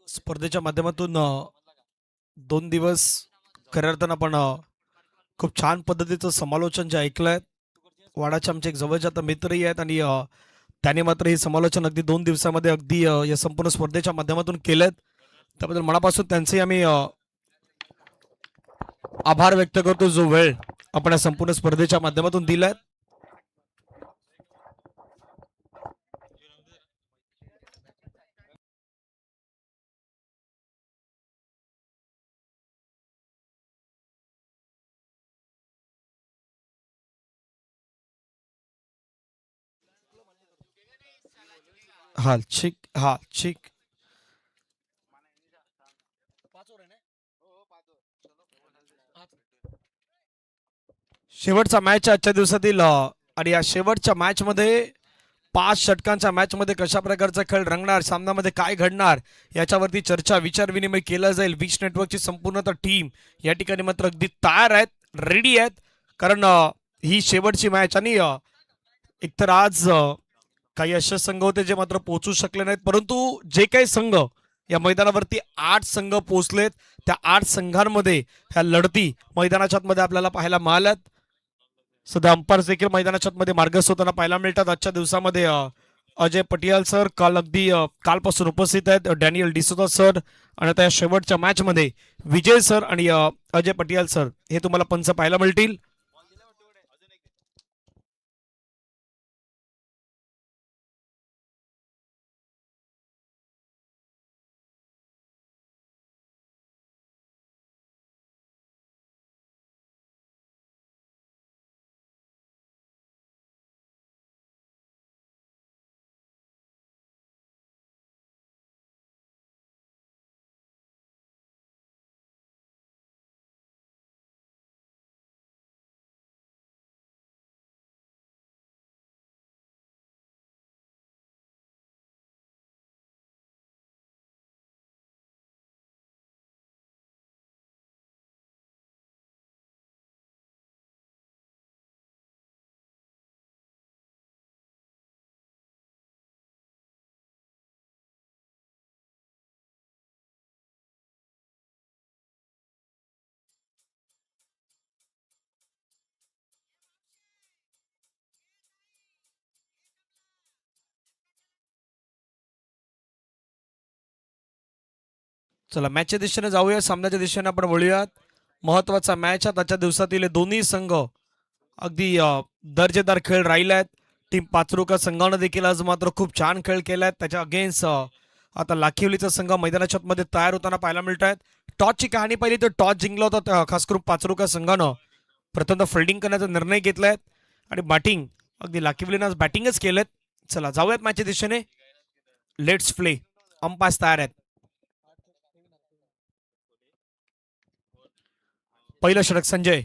स्पर्धेच्या माध्यमातून 2 दिवस खऱ्या अर्थानं आपण खूप छान पद्धतीचं समालोचन जे ऐकलंय. वाडाचे आमचे एक जवळचे आता मित्रही आहेत आणि त्याने मात्र हे समालोचन अगदी 2 दिवसामध्ये अगदी या संपूर्ण स्पर्धेच्या माध्यमातून केलेत. त्याबद्दल मनापासून त्यांचे आम्ही आभार व्यक्त करतो. जो वेळ आपण या संपूर्ण स्पर्धेच्या माध्यमातून दिलाय. हा ठीक, हा ठीक. शेवटचा मॅच आजच्या दिवसातील आणि या शेवटच्या मॅच मध्ये 5 षटकांच्या मॅच मध्ये कशा प्रकारचा खेळ रंगणार, सामन्यामध्ये काय घडणार याच्यावरती चर्चा विचार विनिमय केला जाईल. विश नेटवर्कची संपूर्ण टीम या ठिकाणी मात्र अगदी तयार आहेत, रेडी आहेत. कारण ही शेवटची मॅच आणि एकतर आज काही असे संघ होते जे मात्र पोहोचू शकले नाहीत, परंतु जे काही संघ या मैदानावरती 8 संघ पोहोचलेत, त्या 8 संघांमध्ये ह्या लढती मैदानाच्या आतमध्ये आपल्याला पाहायला मिळाल्यात. सध्या अंपायर्स देखील मैदानाच्या आतमध्ये मार्गस्थ होताना पाहायला मिळतात. आजच्या दिवसामध्ये अजय पटियाल सर कालपासून उपस्थित आहेत. डॅनियल डिसोजा सर आणि आता या शेवटच्या मॅच मध्ये विजय सर आणि अजय पटियाल सर हे तुम्हाला पंच पाहायला मिळतील. चला मॅचच्या दिशेने जाऊया, सामन्याच्या दिशेने आपण वळूयात. महत्वाचा मॅच आहे आजच्या दिवसातील. दोन्ही संघ अगदी दर्जेदार खेळ राहिलाय. टीम पाचरुका संघानं देखील आज मात्र खूप छान खेळ केलाय. त्याच्या अगेन्स्ट आता लाखिवलीचा संघ मैदानाच्या मध्ये तयार होताना पाहायला मिळत आहेत. टॉसची कहाणी पाहिली तर टॉस जिंकला होता खास करून पाचरुका संघानं. प्रथमतः फिल्डिंग करण्याचा निर्णय घेतलाय आणि बॅटिंग अगदी लाखिवलीनं आज बॅटिंगच केलेत. चला जाऊयात मॅचच्या दिशेने. Let's play. अंपायर्स तयार आहेत. पहिलं षटक संजय.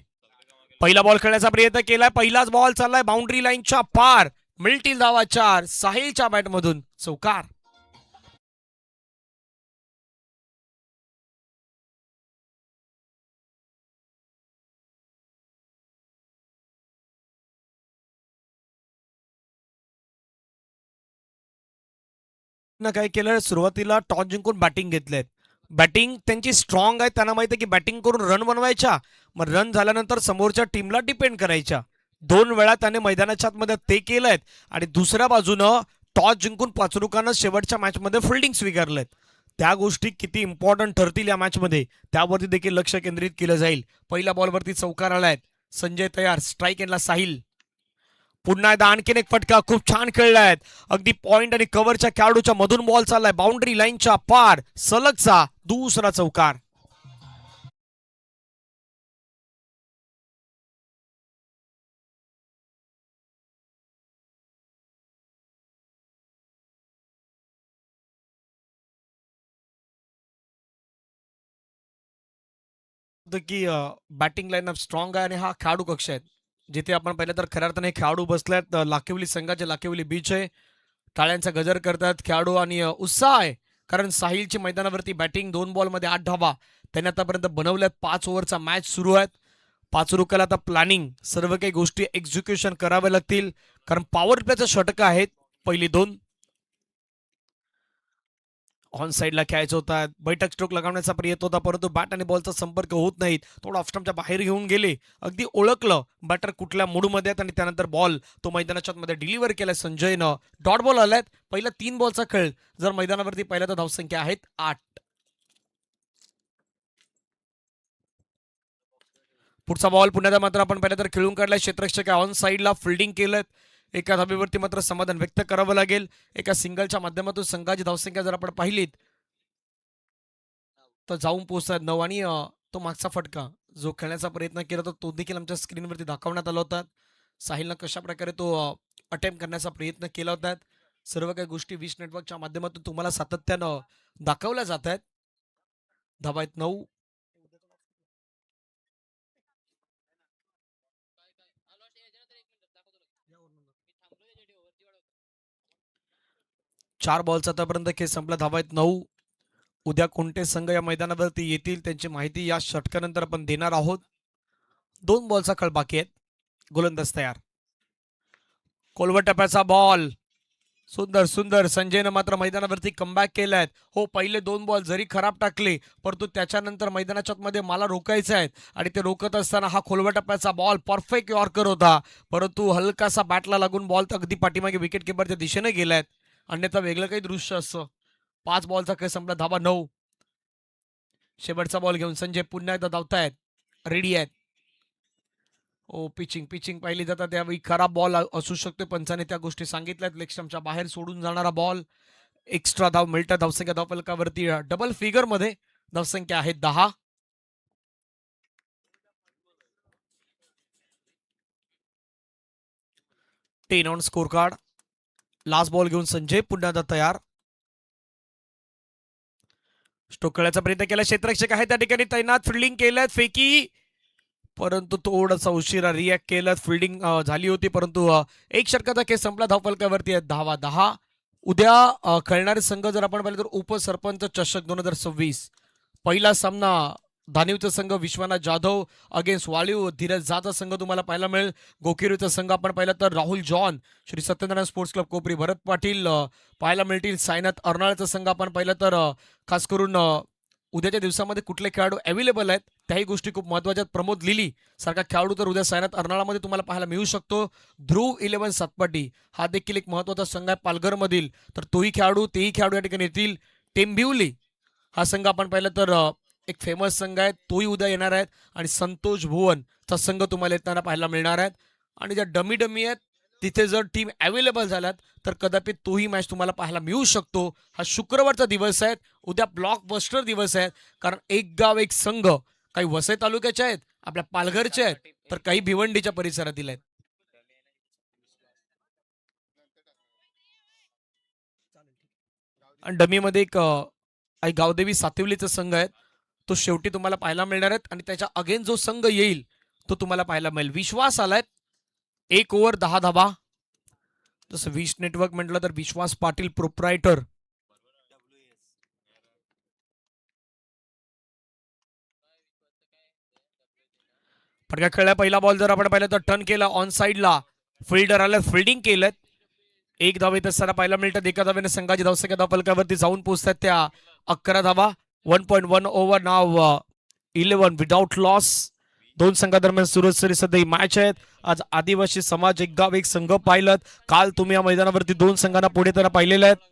पहिला बॉल खेळण्याचा प्रयत्न केलाय. पहिलाच बॉल चाललाय बाउंड्री लाईनच्या पार. मिळतील धावा 4. साहिलच्या बॅटमधून चौकार. काय केलं, सुरुवातीला टॉस जिंकून बॅटिंग घेतलेत. बॅटिंग त्यांची स्ट्रॉंग आहे. त्यांना माहिती आहे की बॅटिंग करून रन बनवायच्या, मग रन झाल्यानंतर समोरच्या टीमला डिपेंड करायच्या. 2 वेळा त्याने मैदानाच्या आतमध्ये ते केलंय. आणि दुसऱ्या बाजूनं टॉस जिंकून पाचरुकानं शेवटच्या मॅचमध्ये फिल्डिंग स्वीकारलेत. त्या गोष्टी किती इम्पॉर्टंट ठरतील या मॅचमध्ये त्यावरती देखील लक्ष केंद्रित केलं जाईल. पहिल्या बॉलवरती चौकार आलाय. संजय तयार. स्ट्राईक एंडला साहिल. पुन्हा एकदा आणखीन एक फटका. खूप छान खेळलाय. अगदी पॉइंट आणि कव्हरच्या खेळाडूच्या मधून बॉल चाललाय बाउंड्री लाईनच्या पार. सलगचा दुसरा चौकार. की बॅटिंग लाईनअप स्ट्रॉंग आहे आणि हा खेळाडू कक्ष आहे जिथे आपण पहिलं तर खऱ्या अर्थाने खेळाडू बसल्यात. लाखिवली संघाचे लाखिवली बीच आहे. टाळ्यांचा गजर करतात खेळाडू आणि उत्साह आहे. कारण साहिलची मैदानावरती बॅटिंग 2 बॉलमध्ये 8 धावा त्याने आतापर्यंत बनवल्यात. 5 ओव्हरचा मॅच सुरू आहे. पाचरुकाला आता प्लॅनिंग सर्व काही गोष्टी एक्झिक्युशन कराव्या लागतील. कारण पॉवर प्लेचं षटकं आहेत पहिली 2. ऑन साईडला कॅच होतात, बैठक स्ट्रोक लगावण्याचा प्रयत्न होता, परंतु बॅट आणि बॉलचा संपर्क होत नाहीत. थोडं ऑफस्टमच्या बाहेर घेऊन गेले. अगदी ओळखलं बॅटर कुठल्या मूडमध्ये आहेत आणि त्यानंतर बॉल तो मैदानाच्या मध्ये डिलिव्हर केलाय संजयनं. डॉट बॉल आलाय. पहिला 3 बॉलचा खेळ जर मैदानावरती पहिल्या तर धावसंख्या आहेत 8. पुढचा बॉल पुण्याचा मात्र आपण पहिल्या तर खेळून काढलाय. क्षेत्ररक्षक ऑन साईडला फिल्डिंग केलं. एका धाबेवरती मात्र समाधान व्यक्त करावं लागेल. एका सिंगलच्या माध्यमातून संघाची धावसंख्या जर आपण पाहिलीत तर जाऊन पोहोचतात 9 आणि तो मागचा फटका जो खेळण्याचा प्रयत्न केला तर तो देखील आमच्या स्क्रीनवरती दाखवण्यात आला होता. साहिलनं कशा प्रकारे तो अटेम्प्ट करण्याचा प्रयत्न केला होता. सर्व काही गोष्टी विश नेटवर्कच्या माध्यमातून तुम्हाला सातत्यानं दाखवल्या जात आहेत. धाबा आहेत 9. 4 बॉलचा आतापर्यंत खेळ संपला. धाबा आहेत 9. उद्या कोणते संघ या मैदानावरती येतील त्यांची माहिती या षटकानंतर आपण देणार आहोत. 2 बॉलचा खेळ बाकी आहेत. गोलंदाज तयार. कोलवट टप्प्याचा बॉल. सुंदर सुंदर. संजयनं मात्र मैदानावरती कमबॅक केलाय. हो, पहिले 2 बॉल जरी खराब टाकले परंतु त्याच्यानंतर मैदानाच्या मध्ये मला रोखायचं आहे आणि ते रोखत असताना हा खोलवा टप्प्याचा बॉल परफेक्ट यॉर्कर होता, परंतु हलकासा बॅटला लागून बॉल तर अगदी पाठीमागे विकेट किपरच्या दिशेने गेलाय. अन्यथा वेगळं काही दृश्य असतं. 5 बॉलचा खेळ संपला. धाबा 9. शेवटचा बॉल घेऊन संजय पुन्हा एकदा धावतायत. रेडी आहेत. ओ, पिचिंग पिचिंग पाहिली जातात त्यावेळी खराब बॉल असू शकतो. पंचाने त्या गोष्टी सांगितल्यात. लेग स्टंपच्या बाहेर सोडून जाणारा बॉल. एक्स्ट्रा धाव मिळतात. धावसंख्या धावफलकावरती डबल फिगर मध्ये धावसंख्या आहे 10. 10 on score card. Last ball घेऊन संजय पुन्हा एकदा तयार. स्ट्रोक खेळायचा प्रयत्न केला. क्षेत्ररक्षक आहे त्या ठिकाणी तैनात. फिल्डिंग केल्यात. फेकी, परंतु थोडासा उशिरा रिॲक्ट केलं. फिल्डिंग झाली होती परंतु एक षटकाचा खेळ संपला. धावफलकावरती आहे 10-10. उद्या खेळणारे संघ जर आपण पाहिले तर उपसरपंच चषक 2026. पहिला सामना धानिवचा संघ विश्वनाथ जाधव अगेन्स्ट वाळीव धीरज जाचा संघ तुम्हाला पाहायला मिळेल. गोकिरीचा संघ आपण पाहिला तर Rahul John Shri Satyanarayan sports club Kopri Bharat Patil पाहायला मिळतील. सायनाथ अर्नाळचा संघ आपण पाहिलं तर खास करून उद्याच्या दिवसामध्ये कुठले खेळाडू अवेलेबल आहेत त्याही गोष्टी खूप महत्त्वाच्या. प्रमोद लिली सारखा खेळाडू तर उद्या सायनाथ अर्नाळामध्ये तुम्हाला पाहायला मिळू शकतो. ध्रुव 11 सातपाटी हा देखील एक महत्त्वाचा संघ आहे पालघरमधील, तर तोही खेळाडू तेही खेळाडू या ठिकाणी येतील. टेंबिवली हा संघ आपण पाहिलं तर एक फेमस संघ आहे, तोही उद्या येणार आहेत. आणि संतोष भुवनचा संघ तुम्हाला येताना पाहायला मिळणार आहेत. आणि ज्या डमी डमी आहेत तिथे जर टीम अवेलेबल झाल्यात तर कदाचित तोही मॅच तुम्हाला पाहायला मिळू शकतो. हा शुक्रवारचा दिवस आहे. उद्या ब्लॉकबस्टर दिवस आहे, कारण एक गाव एक संघ काही वसई तालुक्याचे आहेत, आपल्या पालघरचे आहेत, तर काही भिवंडीच्या परिसरातील आहेत. आणि डमीमध्ये एक गावदेवी सातिवलीचा संघ आहे, तो शेवटी तुम्हाला पाहायला मिळणार आहेत. आणि त्याच्या अगेन जो संघ येईल तो तुम्हाला पाहायला मिळेल. विश्वास आलाय 1 ओव्हर 10 धाबा. जसं विश नेटवर्क म्हटलं तर विश्वास पाटील प्रोप्रायटर. फटका खेळला. पहिला बॉल जर आपण पाहिलं तर टर्न केला ऑन साईडला. फिल्डर आला, फिल्डिंग केलं. एक धाव येत असताना पाहायला मिळतात. एका धावेने संघाची धावसंख्या धावफलकावरती जाऊन पोहोचतात त्या 11 धावा. 1.1 ओव्हर नाव 11 विदाउट लॉस. दोन संघादरम्यान सुरसरी सध्या ही मॅच आहेत. आज आदिवासी समाज एक गाव एक संघ पाहिलं. काल तुम्ही या मैदानावरती 2 संघांना पुढे तर पाहिलेले आहेत.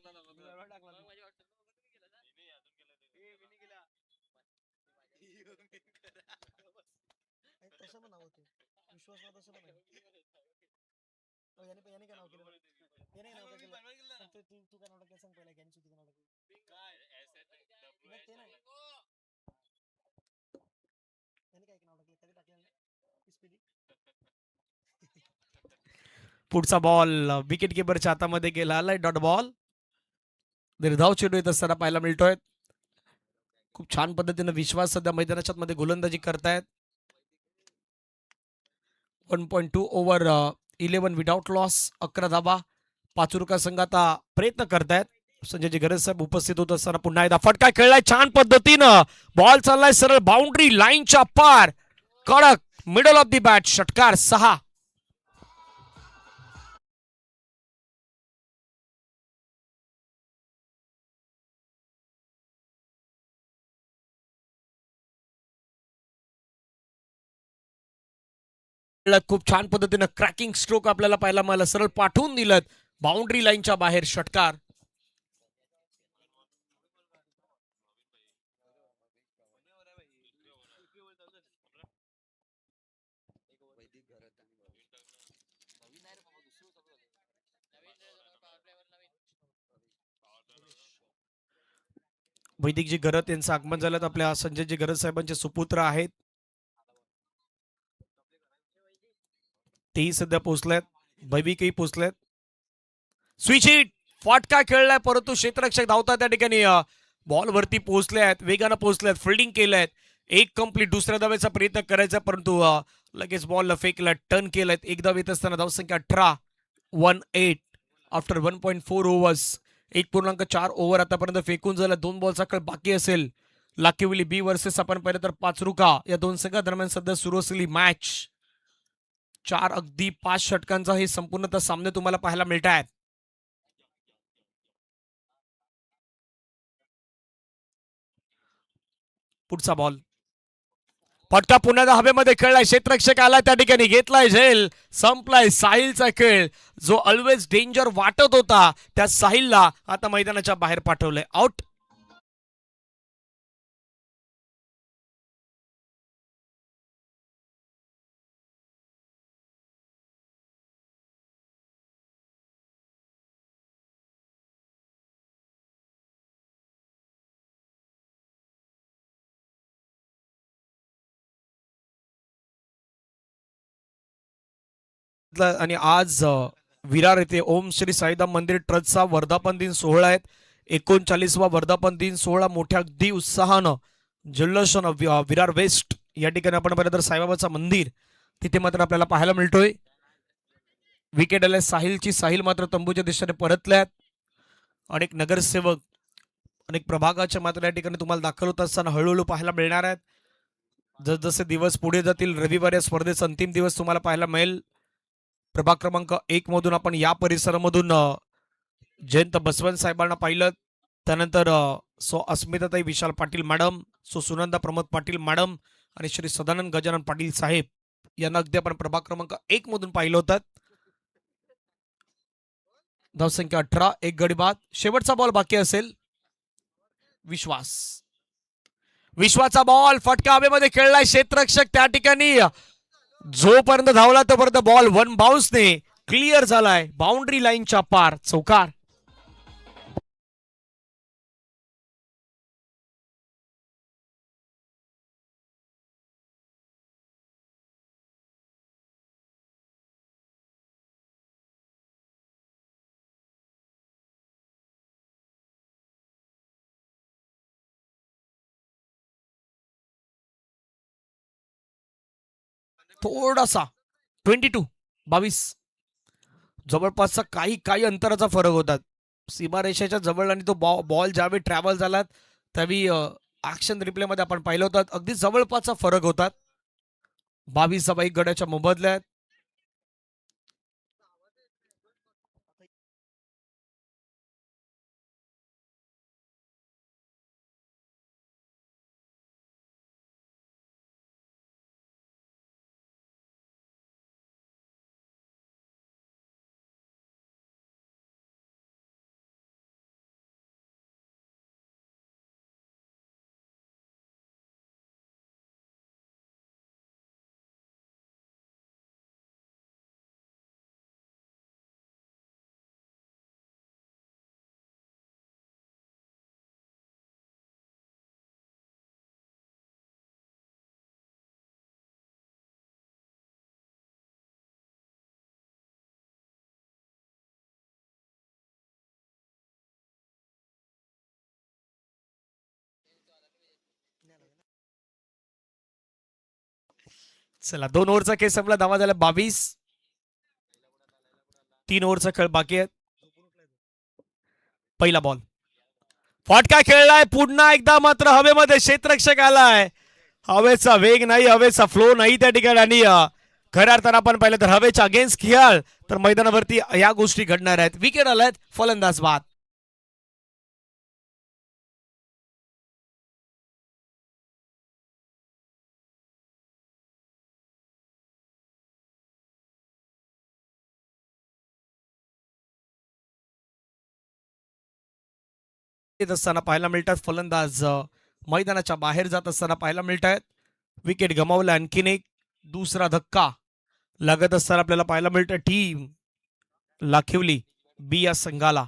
पुढचा बॉल विकेट किपरच्या हातामध्ये गेला. आलाय डॉट बॉल. निर्धाव चेंडू येत असताना पाहायला मिळतोय. खूप छान पद्धतीने विश्वास सध्या मैदानाच्या मध्ये गोलंदाजी करतायत. 1.2 ओव्हर 11 विदाउट लॉस. 11 धाबा. पाचुरका संघ आता प्रयत्न करतायत. संजयजी गरज साहेब उपस्थित होत असताना पुन्हा एकदा फटका खेळलाय छान पद्धतीनं. बॉल चाललाय सरळ बाउंड्री लाईनच्या पार. कडक मिडल ऑफ दी बॅट. षटकार 6. खूप छान पद्धतीनं क्रॅकिंग स्ट्रोक आपल्याला पाहायला मिळाला, सरळ पाठवून दिलं बाउंड्री लाईनच्या बाहेर षटकार. वैदिकजी गरत यांचं आगमन झालं, आपल्या संजयजी गरत साहेबांचे सुपुत्र आहेत, तेही सध्या पोहोचलेत. भैविकही पोहोचलेत. स्विच हिट, फाटका खेळलाय, परंतु क्षेत्ररक्षक धावतात त्या ठिकाणी बॉल वरती पोहोचले आहेत, वेगानं पोहोचले आहेत, फिल्डिंग केलंय. एक कंप्लीट, दुसऱ्या धावेचा प्रयत्न करायचा, परंतु लगेच बॉल फेकला, टर्न केलाय. एक धाव येत असताना धावसंख्या 18, 1-8 आफ्टर 1.4 ओव्हर्स. 1.4 ओव्हर आतापर्यंत फेकून झाला. 2 बॉलचा खेळ बाकी असेल. लाकिवली बी वर्सेस आपण पाहिलं तर पाचरुका या दोन संघादरम्यान सध्या सुरू असलेली मॅच. 4 अगदी 5 षटकांचा हे संपूर्णतः सामने तुम्हाला पाहायला मिळत आहेत. पुढचा बॉल, फटका पुन्हा हवेमध्ये खेळलाय, क्षेत्ररक्षक आलाय त्या ठिकाणी, घेतलाय झेल, संपलाय साहिलचा खेळ. जो ऑलवेज डेंजर वाटत होता त्या साहिलला आता मैदानाच्या बाहेर पाठवलंय, आउट. आणि आज विरार येथे ओम श्री साईदाम मंदिर ट्रस्टचा वर्धापन दिन सोहळा आहे. 39वा वर्धापन दिन सोहळा मोठ्या अगदी उत्साहानं जल्लोषानं विरार वेस्ट या ठिकाणी आपण पाहिलं तर साईबाबाचं मंदिर तिथे मात्र आपल्याला पाहायला मिळतोय. विकेट आल्या साहिलची, साहिल मात्र तंबूच्या दिशेने परतल्यात. अनेक नगरसेवक, अनेक प्रभागाच्या मात्र या ठिकाणी तुम्हाला दाखल होत असताना हळूहळू पाहायला मिळणार आहेत. जसजसे दिवस पुढे जातील, रविवारी स्पर्धेचा अंतिम दिवस तुम्हाला पाहायला मिळेल. प्रभाग क्रमांक 1 मधून आपण या परिसरामधून जयंत बसवंत साहेबांना पाहिलं, त्यानंतर सो अस्मिताताई विशाल पाटील मॅडम, सो सुनंदा प्रमोद पाटील मॅडम आणि श्री सदानंद गजानन पाटील साहेब यांना अगदी आपण प्रभाग क्रमांक 1 मधून पाहिलं होतं. धावसंख्या 18, एक गडी बाद. शेवटचा बॉल बाकी असेल. विश्वास, विश्वाचा बॉल फटका हवेमध्ये खेळलाय, क्षेत्ररक्षक त्या ठिकाणी जोपर्यंत धावला तोपर्यंत बॉल वन बाउन्सने क्लिअर झालाय, बाउंड्री लाईनच्या पार, चौकार. थोडासा 22 जवळपासचा काही काही अंतराचा फरक होता. सीमारेषेच्या जवळ आणि तो बॉल ज्यावेळी ट्रॅव्हल झाला त्यावेळी ऍक्शन रिप्ले मध्ये आपण पाहिलं होतं, अगदी जवळपासचा फरक होता. 22 धावा एक गड्याच्या मोबदल्यात. चला, 2 ओव्हरचा खेळ संपला, धावा झाला 22. 3 ओव्हरचा खेळ बाकी आहे. पहिला बॉल, फटका खेळलाय पुन्हा एकदा, मात्र हवेमध्ये क्षेत्ररक्षक आलाय. हवेचा वेग नाही, हवेचा फ्लो नाही त्या ठिकाणी, आणि खऱ्या अर्थानं आपण पाहिलं तर हवेच्या अगेन्स्ट खेळ तर मैदानावरती या गोष्टी घडणार आहेत. विकेट आलाय, फलंदाज बाद. येत असताना पाहायला मिळतात. फलंदाज मैदानाच्या बाहेर जात असताना पाहायला मिळत आहेत. विकेट गमावला. आणखीन एक दुसरा धक्का लागत असताना आपल्याला पाहायला मिळतं. टीम लाखिवली बी या संघाला.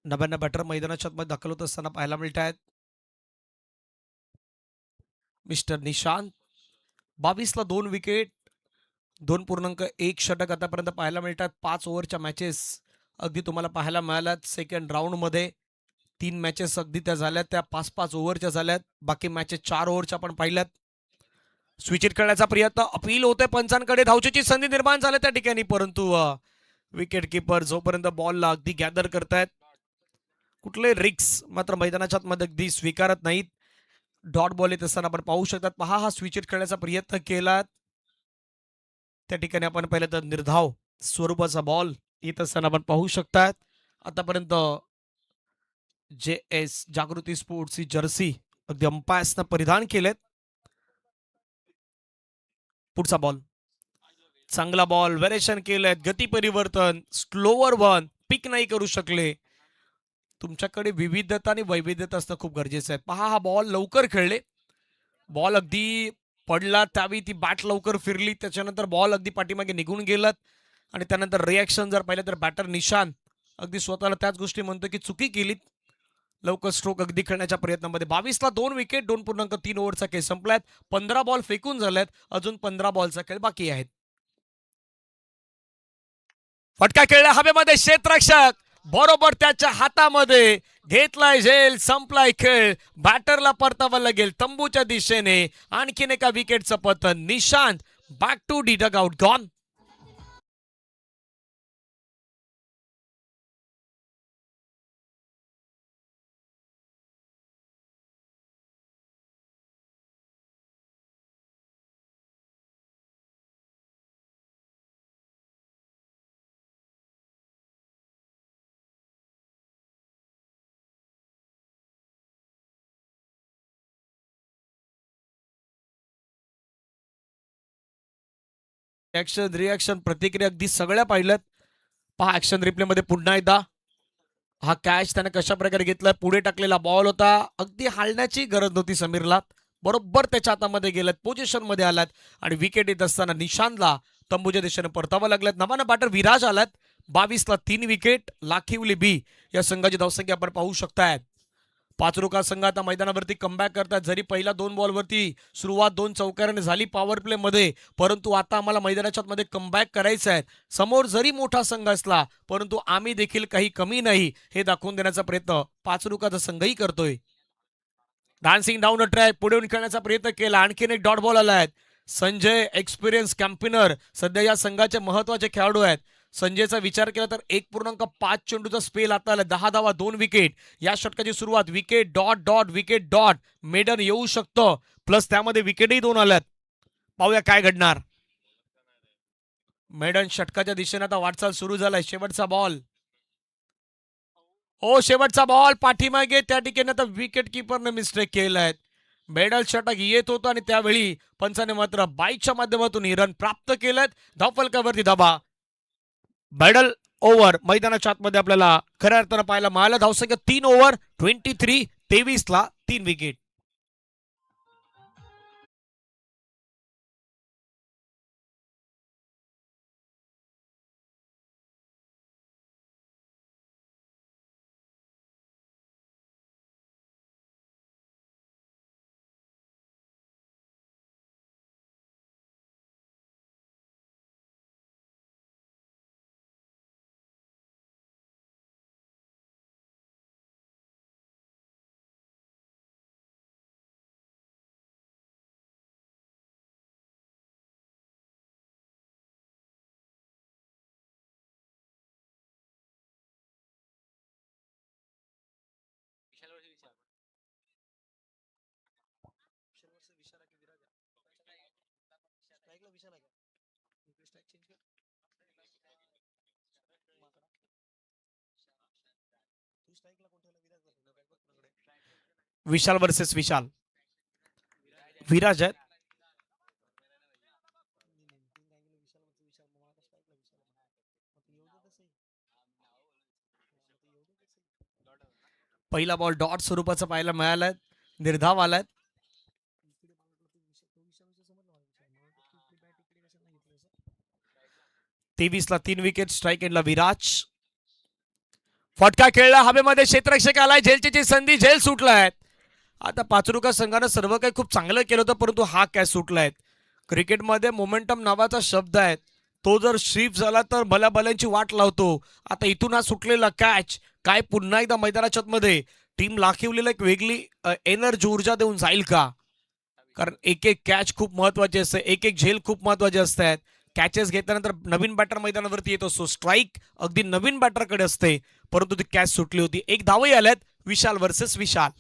नव्याण्णव बॅटर मैदानाच्या आतमध्ये दाखल होत असताना पाहायला मिळत आहेत. मिस्टर निशांत 22ला 2 विकेट 2.1 षटक आतापर्यंत पाहायला मिळतात. 5 ओव्हरच्या मॅचेस अगदी तुम्हाला पाहायला मिळाल्यात. सेकंड राऊंडमध्ये 3 मॅचेस अगदी त्या झाल्यात, त्या 5-5 ओव्हरच्या झाल्यात. बाकी मॅचेस 4 ओव्हरच्या आपण पाहिल्यात. स्विचिट करण्याचा प्रयत्न अपील होते पंचांकडे. धावचीची संधी निर्माण झाली त्या ठिकाणी, परंतु विकेट किपर जोपर्यंत बॉलला अगदी गॅदर करतायत, कुठले रिक्स मात्र मैदानाच्या आतमध्ये अगदी स्वीकारत नाहीत. डॉट बॉल येत असताना आपण पाहू शकतात. पहा, हा स्विचिट खेळण्याचा प्रयत्न केला, त्या ठिकाणी आपण पाहिलं तर निर्धाव स्वरूपाचा बॉल येत असताना आपण पाहू शकतात. आतापर्यंत जे एस जागृती स्पोर्ट्सची जर्सी अगदी अंपायर्सनं परिधान केलेत. पुढचा बॉल, चांगला बॉल, व्हेरिएशन केलेत, गती परिवर्तन, स्लोवर वन पिक नाही करू शकले. तुमच्याकडे विविधता आणि वैविध्यता असणं खूप गरजेचं आहे. पहा, हा बॉल लवकर खेळले, बॉल अगदी पडला त्यावेळी ती बॅट लवकर फिरली, त्याच्यानंतर बॉल अगदी पाठीमागे निघून गेलात आणि त्यानंतर रिॲक्शन जर पाहिलं तर बॅटर निशांत अगदी स्वतःला त्याच गोष्टी म्हणतो की चुकी केलीत. लवकर स्ट्रोक अगदी खेळण्याच्या प्रयत्नामध्ये 22ला 2 विकेट 2.3 ओव्हरचा खेळ संपलाय. 15 बॉल फेकून झाल्यात, अजून 15 बॉलचा खेळ बाकी आहेत. फटका खेळला हवेमध्ये, क्षेत्ररक्षक बरोबर त्याच्या हातामध्ये घेतलाय झेल, संपलाय खेळ. बॅटरला परतावा लागेल तंबूच्या दिशेने. आणखीन एका विकेटचं पतन. Nishant back to the dugout gone. Action reaction प्रतिक्रिया अगदी सगळ्या पाहिल्यात. पहा, ऍक्शन रिप्लेमध्ये पुन्हा एकदा हा कॅच त्याने कशा प्रकारे घेतला. पुढे टाकलेला बॉल होता, अगदी हालण्याची गरज नव्हती समीरला, बरोबर त्याच्या हातामध्ये गेलात, पोझिशन मध्ये आलात आणि विकेट येत असताना निशांतला तंबूच्या दिशेने परतावा लागलात. नवानं बॅटर विराज आलात. 22ला 3 विकेट. लाखिवली बी या संघाची धावसंख्या आपण पाहू शकताय. पाचरुका संघ आता मैदानावरती कमबॅक करतात. जरी पहिल्या 2 बॉलवरती सुरुवात 2 चौकाराने झाली पॉवर प्ले मध्ये, परंतु आता आम्हाला मैदानाच्या मध्ये कमबॅक करायचं आहे. समोर जरी मोठा संघ असला, परंतु आम्ही देखील काही कमी नाही हे दाखवून देण्याचा प्रयत्न पाचरुकाचा संघही करतोय. डान्सिंग डाऊन अ ट्रॅक पुढे येऊन खेळण्याचा प्रयत्न केला. आणखीन एक डॉट बॉल आला आहे. संजय एक्सपिरियन्स कॅम्पिनर सध्या या संघाचे महत्वाचे खेळाडू आहेत. संजयचा विचार केला तर 1.5 चेंडूचा स्पेल आता आला. 10 धावा 2 विकेट. या षटकाची सुरुवात wicket dot dot wicket dot maiden येऊ शकतं, प्लस त्यामध्ये विकेटही 2 आल्यात. पाहूया काय घडणार. मेडन षटकाच्या दिशेने आता वाटचाल सुरू झालाय. शेवटचा बॉल, हो शेवटचा बॉल पाठीमागे. त्या ठिकाणी आता विकेट किपरने मिस्टेक केलाय. मेडल षटक येत होतं आणि त्यावेळी पंचाने मात्र बाईकच्या माध्यमातून ही रन प्राप्त केलेत. धावफलकावरती धाबा. मेडल ओव्हर मैदानाच्या आतमध्ये आपल्याला खऱ्या अर्थानं पाहायला मिळालं. धावसंख्या 3 ओव्हर 23 3 विकेट. विशाल वर्सेस विशाल. विराज आहेत. पहिला बॉल डॉट स्वरूपाचा पाहायला मिळालाय. निर्धाव आलाय. 23ला 3 विकेट. स्ट्राईक एंडला विराज. फटका खेळला हवेमध्ये. क्षेत्ररक्षक आलाय. झेलची संधी. झेल सुटलाय. आता पाचरुका संघानं सर्व काही खूप चांगलं केलं होतं, परंतु हा कॅच सुटलाय. क्रिकेटमध्ये मोमेंटम नावाचा शब्द आहे. तो जर स्ट्रीप झाला तर भल्याभल्यांची वाट लावतो. आता इथून हा सुटलेला कॅच काय पुन्हा एकदा मैदानाच्या मध्ये टीम लाखिवलेला एक वेगळी एनर्जी ऊर्जा देऊन जाईल का? कारण एक एक कॅच खूप महत्वाची असते. एक एक झेल खूप महत्वाचे असतात. कॅचेस घेतल्यानंतर नवीन बॅटर मैदानावरती येत असतो. स्ट्राईक अगदी नवीन बॅटरकडे असते, परंतु ती कॅच सुटली होती. एक धावही आल्यात. विशाल वर्सेस विशाल.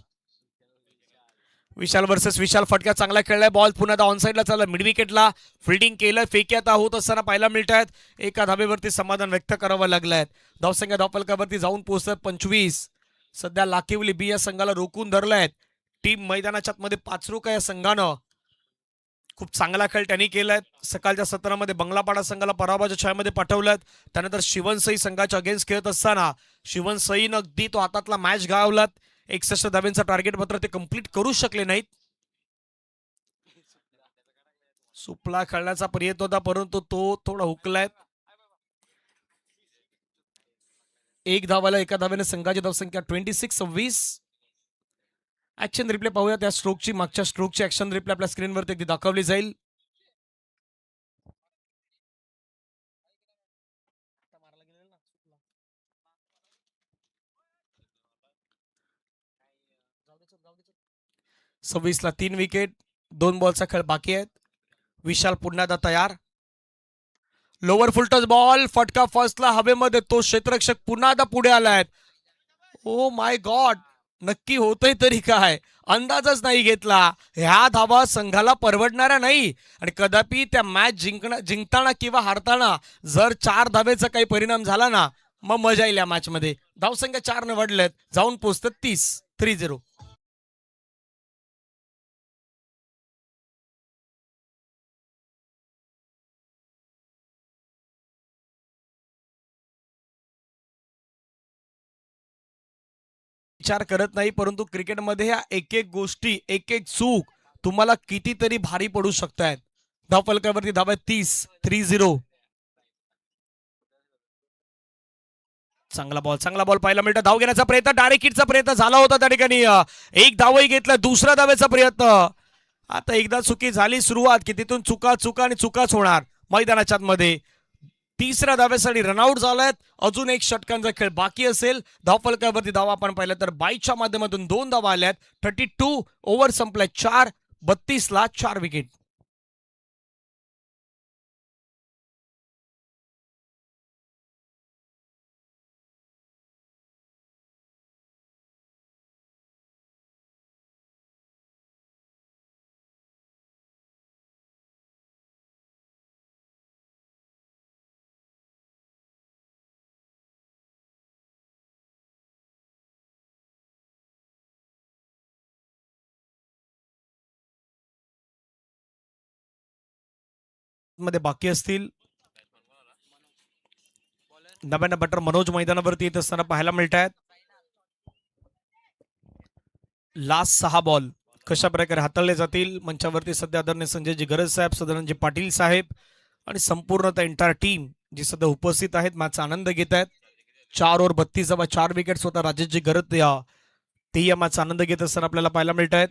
विशाल वर्सेस विशाल. फटका चांगला खेळलाय. बॉल पुन्हा ऑन साईडला चालला. मिड विकेटला फिल्डिंग केलं. फेकी आता होत असताना पाहायला मिळत आहेत. एका धाबेवरती समाधान व्यक्त करावं लागलंय. धावसंख्या धावफलकावरती जाऊन पोहोचतात 25. सध्या लाखिवली बी या संघाला रोखून धरलाय. टीम मैदानाच्या मध्ये पाचरुका या संघानं खूप चांगला खेळ त्यांनी केलाय. सकाळच्या सत्रामध्ये बंगलापाडा संघाला पराभवाच्या छायामध्ये पाठवलं. त्यानंतर शिवनसई संघाच्या अगेन्स्ट खेळत असताना शिवनसईनं अगदी तो हातातला मॅच गावलात. 61 धाब्यांचं टार्गेट मात्र ते कंप्लीट करू शकले नाहीत. सुपला खेळण्याचा प्रयत्न होता, परंतु तो थोडा हुकलाय. एक धावाला एका धाव्याने संघाची धावसंख्या 26-26. ऍक्शन रिप्ले पाहूया. त्या स्ट्रोकची मागच्या स्ट्रोकची ऍक्शन रिप्ले आपल्या स्क्रीनवरती अगदी दाखवली जाईल. ला 3 विकेट. 2 बॉलचा खेळ बाकी आहेत. विशाल पुन्हा एकदा तयार. Lower full toss ball. फटका फर्स्टला हवेमध्ये. तो क्षेत्ररक्षक पुन्हा एकदा पुढे आलाय. ओ माय गॉड, नक्की होतंय तरी काय? अंदाजच नाही घेतला. ह्या धावा संघाला परवडणाऱ्या नाही. आणि कदापि त्या मॅच जिंकताना किंवा हारताना जर 4 धावेचा काही परिणाम झाला ना, मग मजा येईल या मॅच मध्ये. धावसंख्या 4 ने वाढलेत. जाऊन पोहोचतात 30. विचार करत नाही, परंतु क्रिकेटमध्ये ह्या एक एक गोष्टी, एक एक चूक तुम्हाला कितीतरी भारी पडू शकतायत. धावफलकावरती धावा 30. चांगला बॉल पाहायला मिळतं. धाव घेण्याचा प्रयत्न, डायरेक्ट हिटचा प्रयत्न झाला होता त्या ठिकाणी. एक धावही घेतला. दुसऱ्या धावेचा प्रयत्न. आता एकदा चुकी झाली सुरुवात की तिथून चुका आणि चुकाच होणार मैदानाच्या मध्ये. तिसऱ्या धाव्यासाठी रनआउट झालाय. अजून एक षटकांचा खेळ बाकी असेल. धावफलकावरती धावा आपण पाहिलं तर 22च्या माध्यमातून 2 धावा आल्यात. 32 ओव्हर संपलाय. 32ला 4 विकेट. मध्ये बाकी असतील. नव्यानं बटर मनोज मैदानावरती येत असताना पाहायला मिळत आहेत. लास्ट 6 बॉल कशा प्रकारे हाताळले जातील. मंचावरती सध्या आदरणीय संजयजी गरज साहेब, सदानंदजी पाटील साहेब आणि संपूर्ण एंटायर टीम जी सध्या उपस्थित आहेत, मॅचचा आनंद घेत आहेत. 4 ओव्हर 32 धावा, 4 विकेट. स्वतः राजेशजी गरज तेही या मॅचचा आनंद घेत असताना आपल्याला पाहायला मिळत आहेत.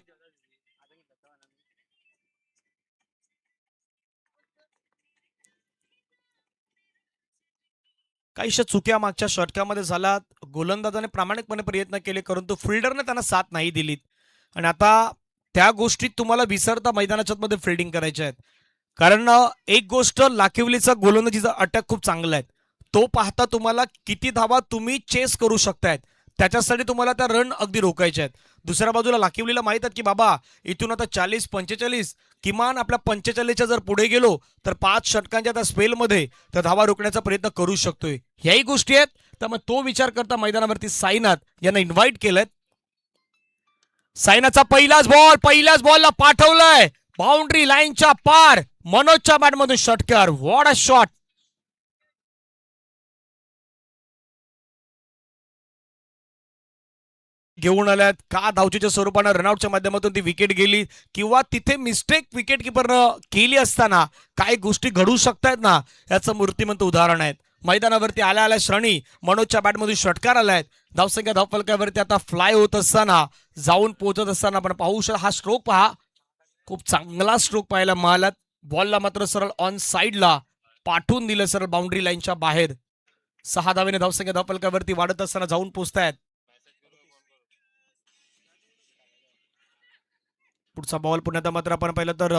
काहीशा चुक्या मागच्या षटकामध्ये झाल्यात. गोलंदाजाने प्रामाणिकपणे प्रयत्न केले, परंतु फिल्डरने त्यांना साथ नाही दिलीत. आणि आता त्या गोष्टी तुम्हाला विसरता मैदानाच्या मध्ये फिल्डिंग करायच्या आहेत. कारण एक गोष्ट, लाखिवलीचा गोलंदाजीचा अटॅक खूप चांगला आहे. तो पाहता तुम्हाला किती धावा तुम्ही चेस करू शकतायत, त्याच्यासाठी तुम्हाला त्या रन अगदी रोखायच्या आहेत. दुसऱ्या बाजूला लाखिवलीला माहित आहेत की बाबा इथून आता 40-45, किमान आपल्या 45च्या जर पुढे गेलो तर 5 षटकांच्या त्या स्पेलमध्ये त्या धावा रोखण्याचा प्रयत्न करू शकतोय. ह्याही गोष्टी आहेत. त्यामुळे तो विचार करता मैदानावरती साईनाथ यांना इन्व्हाइट केलंय. साईनाथचा पहिल्याच बॉलला पाठवलंय बाउंड्री लाईनच्या पार. मनोजच्या बॅटमधून षटकार. What a shot. घेऊन आल्यात का धावचीच्या स्वरूपानं रनआउटच्या माध्यमातून ती विकेट गेली किंवा तिथे मिस्टेक विकेट किपरनं केली असताना काय गोष्टी घडू शकतायत ना याचं मूर्तिमंत उदाहरण आहे. मैदानावरती आल्या श्रेणी मनोजच्या बॅटमधून षटकार आलाय. धावसंख्या धावफलकावरती आता फ्लाय होत असताना जाऊन पोहोचत असताना आपण पाहू शकतो. हा स्ट्रोक पहा, खूप चांगला स्ट्रोक पाहायला मिळाला. बॉलला मात्र सरळ ऑन साइडला पाठवून दिलं, सरळ बाउंड्री लाईनच्या बाहेर. 6 धावेने धावसंख्या धावफलकावरती वाढत असताना जाऊन पोहोचतायत. पुढचा बॉल पुण्यात मात्र आपण पाहिलं तर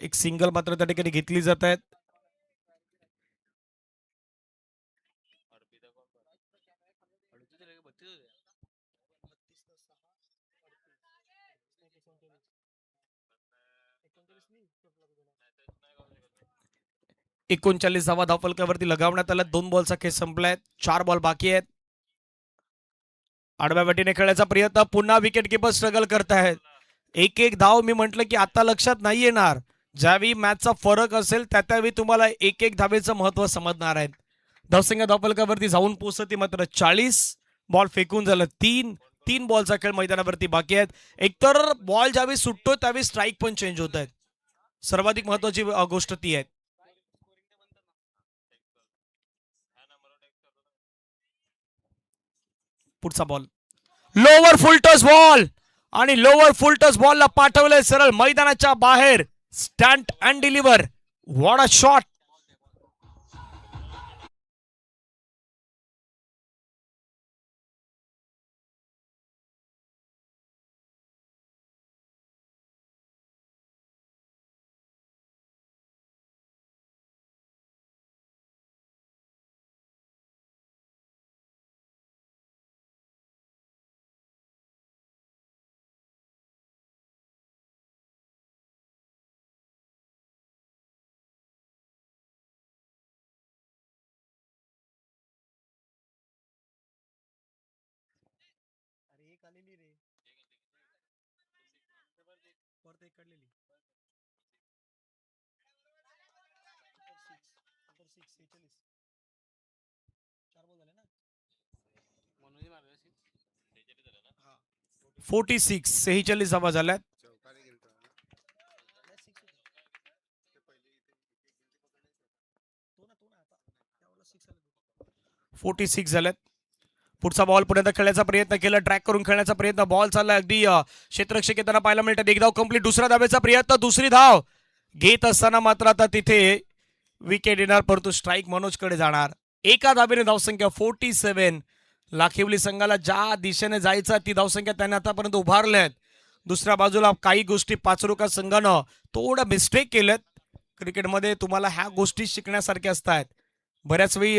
एक सिंगल मात्र त्या ठिकाणी घेतली जात आहेत. एकोणचाळीस धावा धावफलकावरती लगावण्यात आल्या. 2 बॉलचा खेळ संपलाय. 4 बॉल बाकी आहेत. आडव्या वाटीने खेळायचा प्रयत्न. पुन्हा विकेट किपर स्ट्रगल करतायत. एक धाव मी म्हटलं की आता लक्षात नाही येणार. ज्यावेळी मॅचचा फरक असेल त्यावेळी तुम्हाला एक धावेचं महत्व समजणार आहे. धावसंख्या धावफलकावरती जाऊन पोहोचते मात्र 40. बॉल फेकून झालं 3 बॉलचा खेळ मैदानावरती बाकी आहेत. एकतर बॉल ज्यावेळी सुटतो त्यावेळी स्ट्राईक पण चेंज होत आहेत. सर्वाधिक महत्वाची गोष्ट ती आहे. पुढचा बॉल लोअर फुलटस बॉल आणि लोअर फुलटस बॉलला पाठवलंय सरळ मैदानाच्या बाहेर. Stunt and deliver. What a shot. Forty 46 धावा झाल्यात. 46 झाल्यात. पुढचा बॉल पुढे खेळण्याचा प्रयत्न केला. ट्रॅक करून खेळण्याचा प्रयत्न. बॉल चालला अगदी क्षेत्ररक्षक येताना पाहायला मिळतात. एक धाव कंप्लीट. दुसऱ्या धावेचा प्रयत्न. दुसरी धाव घेत असताना मात्र आता तिथे विकेट येणार परंतु स्ट्राईक मनोजकडे जाणार. एका धावेने धावसंख्या 47. लाखिवली संघाला ज्या दिशेने जायचं ती धावसंख्या त्याने आतापर्यंत उभारल्यात. दुसऱ्या बाजूला काही गोष्टी पाचरुका संघानं थोडं मिस्टेक केलेत. क्रिकेटमध्ये तुम्हाला ह्या गोष्टी शिकण्यासारख्या असतात. बऱ्याच वेळी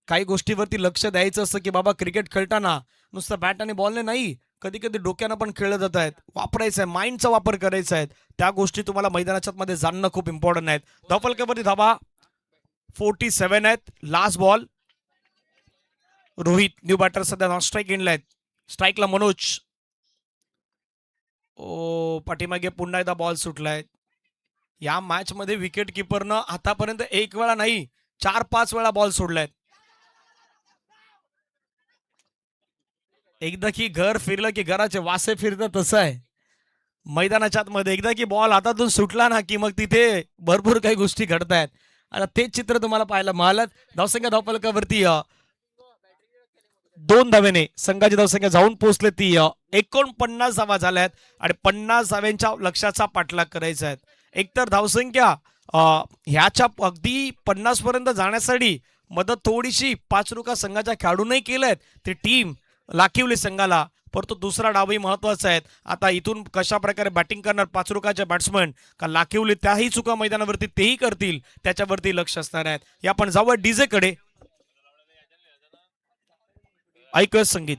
काही गोष्टीवरती लक्ष द्यायचं असतं की बाबा क्रिकेट खेळताना नुसतं बॅट आणि बॉलने नाही, कधी कधी डोक्यानं पण खेळलं जात आहेत. वापरायचं आहे, माइंडचा वापर करायचा आहे. त्या गोष्टी तुम्हाला मैदानाच्या मध्ये जाणणं खूप इम्पॉर्टंट आहेत. धावफलकावरती धावा 47 आहेत. Last ball. Rohit new batter सध्या नॉन स्ट्राईक इनला आहेत. स्ट्राईकला मनोज. पाठीमागे पुन्हा एकदा बॉल सुटलाय. या मॅच मध्ये विकेट किपरनं आतापर्यंत एक वेळा नाही 4-5 वेळा बॉल सोडलाय. एकदा की घर फिरलं की घराचे वासे फिरतात तसं आहे मैदानाच्या आतमध्ये. एकदा की बॉल हातातून सुटला ना की मग तिथे भरपूर काही गोष्टी घडतायत. आता तेच चित्र तुम्हाला पाहायला मिळालं. धावसंख्या धावफलकावरती 2 धावेने संघाची धावसंख्या जाऊन पोहोचले ती 49 धावा झाल्यात आणि 50 धाव्यांच्या लक्ष्याचा पाठलाग करायचा आहे. एकतर धावसंख्या ह्याच्या अगदी 50 पर्यंत जाण्यासाठी मदत थोडीशी पाचरुका संघाच्या खेळाडूनही केल्यात ते टीम लाखिवली संघाला. परंतु दुसरा डावही महत्वाचा आहे. आता इथून कशा प्रकारे बॅटिंग करणार पाचरुकाचे बॅट्समन का लाखिवली त्याही चुका मैदानावरती तेही करतील त्याच्यावरती लक्ष असणार आहेत. या आपण जाऊया डीजे कडे. ऐकूया संगीत.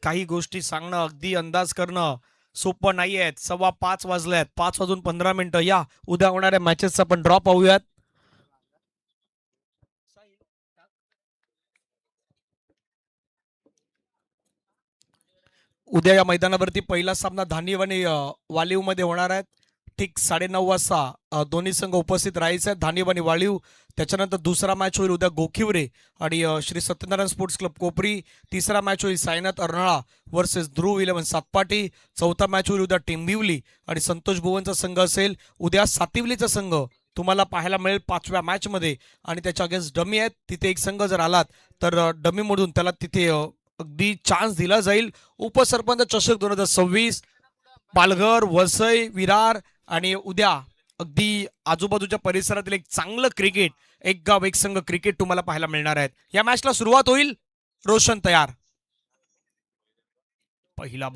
काही गोष्टी सांगणं, अगदी अंदाज करणं सोपं नाहीये. 5:15 वाजल्यात. 5:15 या उद्या होणाऱ्या मॅचेसचा आपण ड्रॉ पाहूयात. उद्या या मैदानावरती पहिला सामना धानिव आणि वालिवमध्ये होणार आहे. ठीक 9:30 वाजता दोन्ही संघ उपस्थित राहायचे आहेत, धानिव आणि वाळीव. त्याच्यानंतर दुसरा मॅच होईल उद्या गोखिवरे आणि श्री सत्यनारायण स्पोर्ट्स क्लब कोपरी. तिसरा मॅच होईल साईनाथ अर्नाळा वर्सेस ध्रुव 11 सातपाटी. चौथा मॅच होईल उद्या टेंबिवली आणि संतोष भुवनचा संघ असेल. उद्या सातिवलीचा संघ तुम्हाला पाहायला मिळेल 5व्या मॅचमध्ये आणि त्याच्या अगेन्स्ट डमी आहेत. तिथे एक संघ जर आलात तर डमीमधून त्याला तिथे अगदी चान्स दिला जाईल. उपसरपंच चषक 2026 पालघर, वसई, विरार आणि उद्या अगदी आजूबाजूच्या परिसरातील एक चांगलं क्रिकेट, एक गाव एक संघ क्रिकेट तुम्हाला पाहायला मिळणार आहेत. या मॅचला सुरुवात होईल. रोशन तयार. पहिला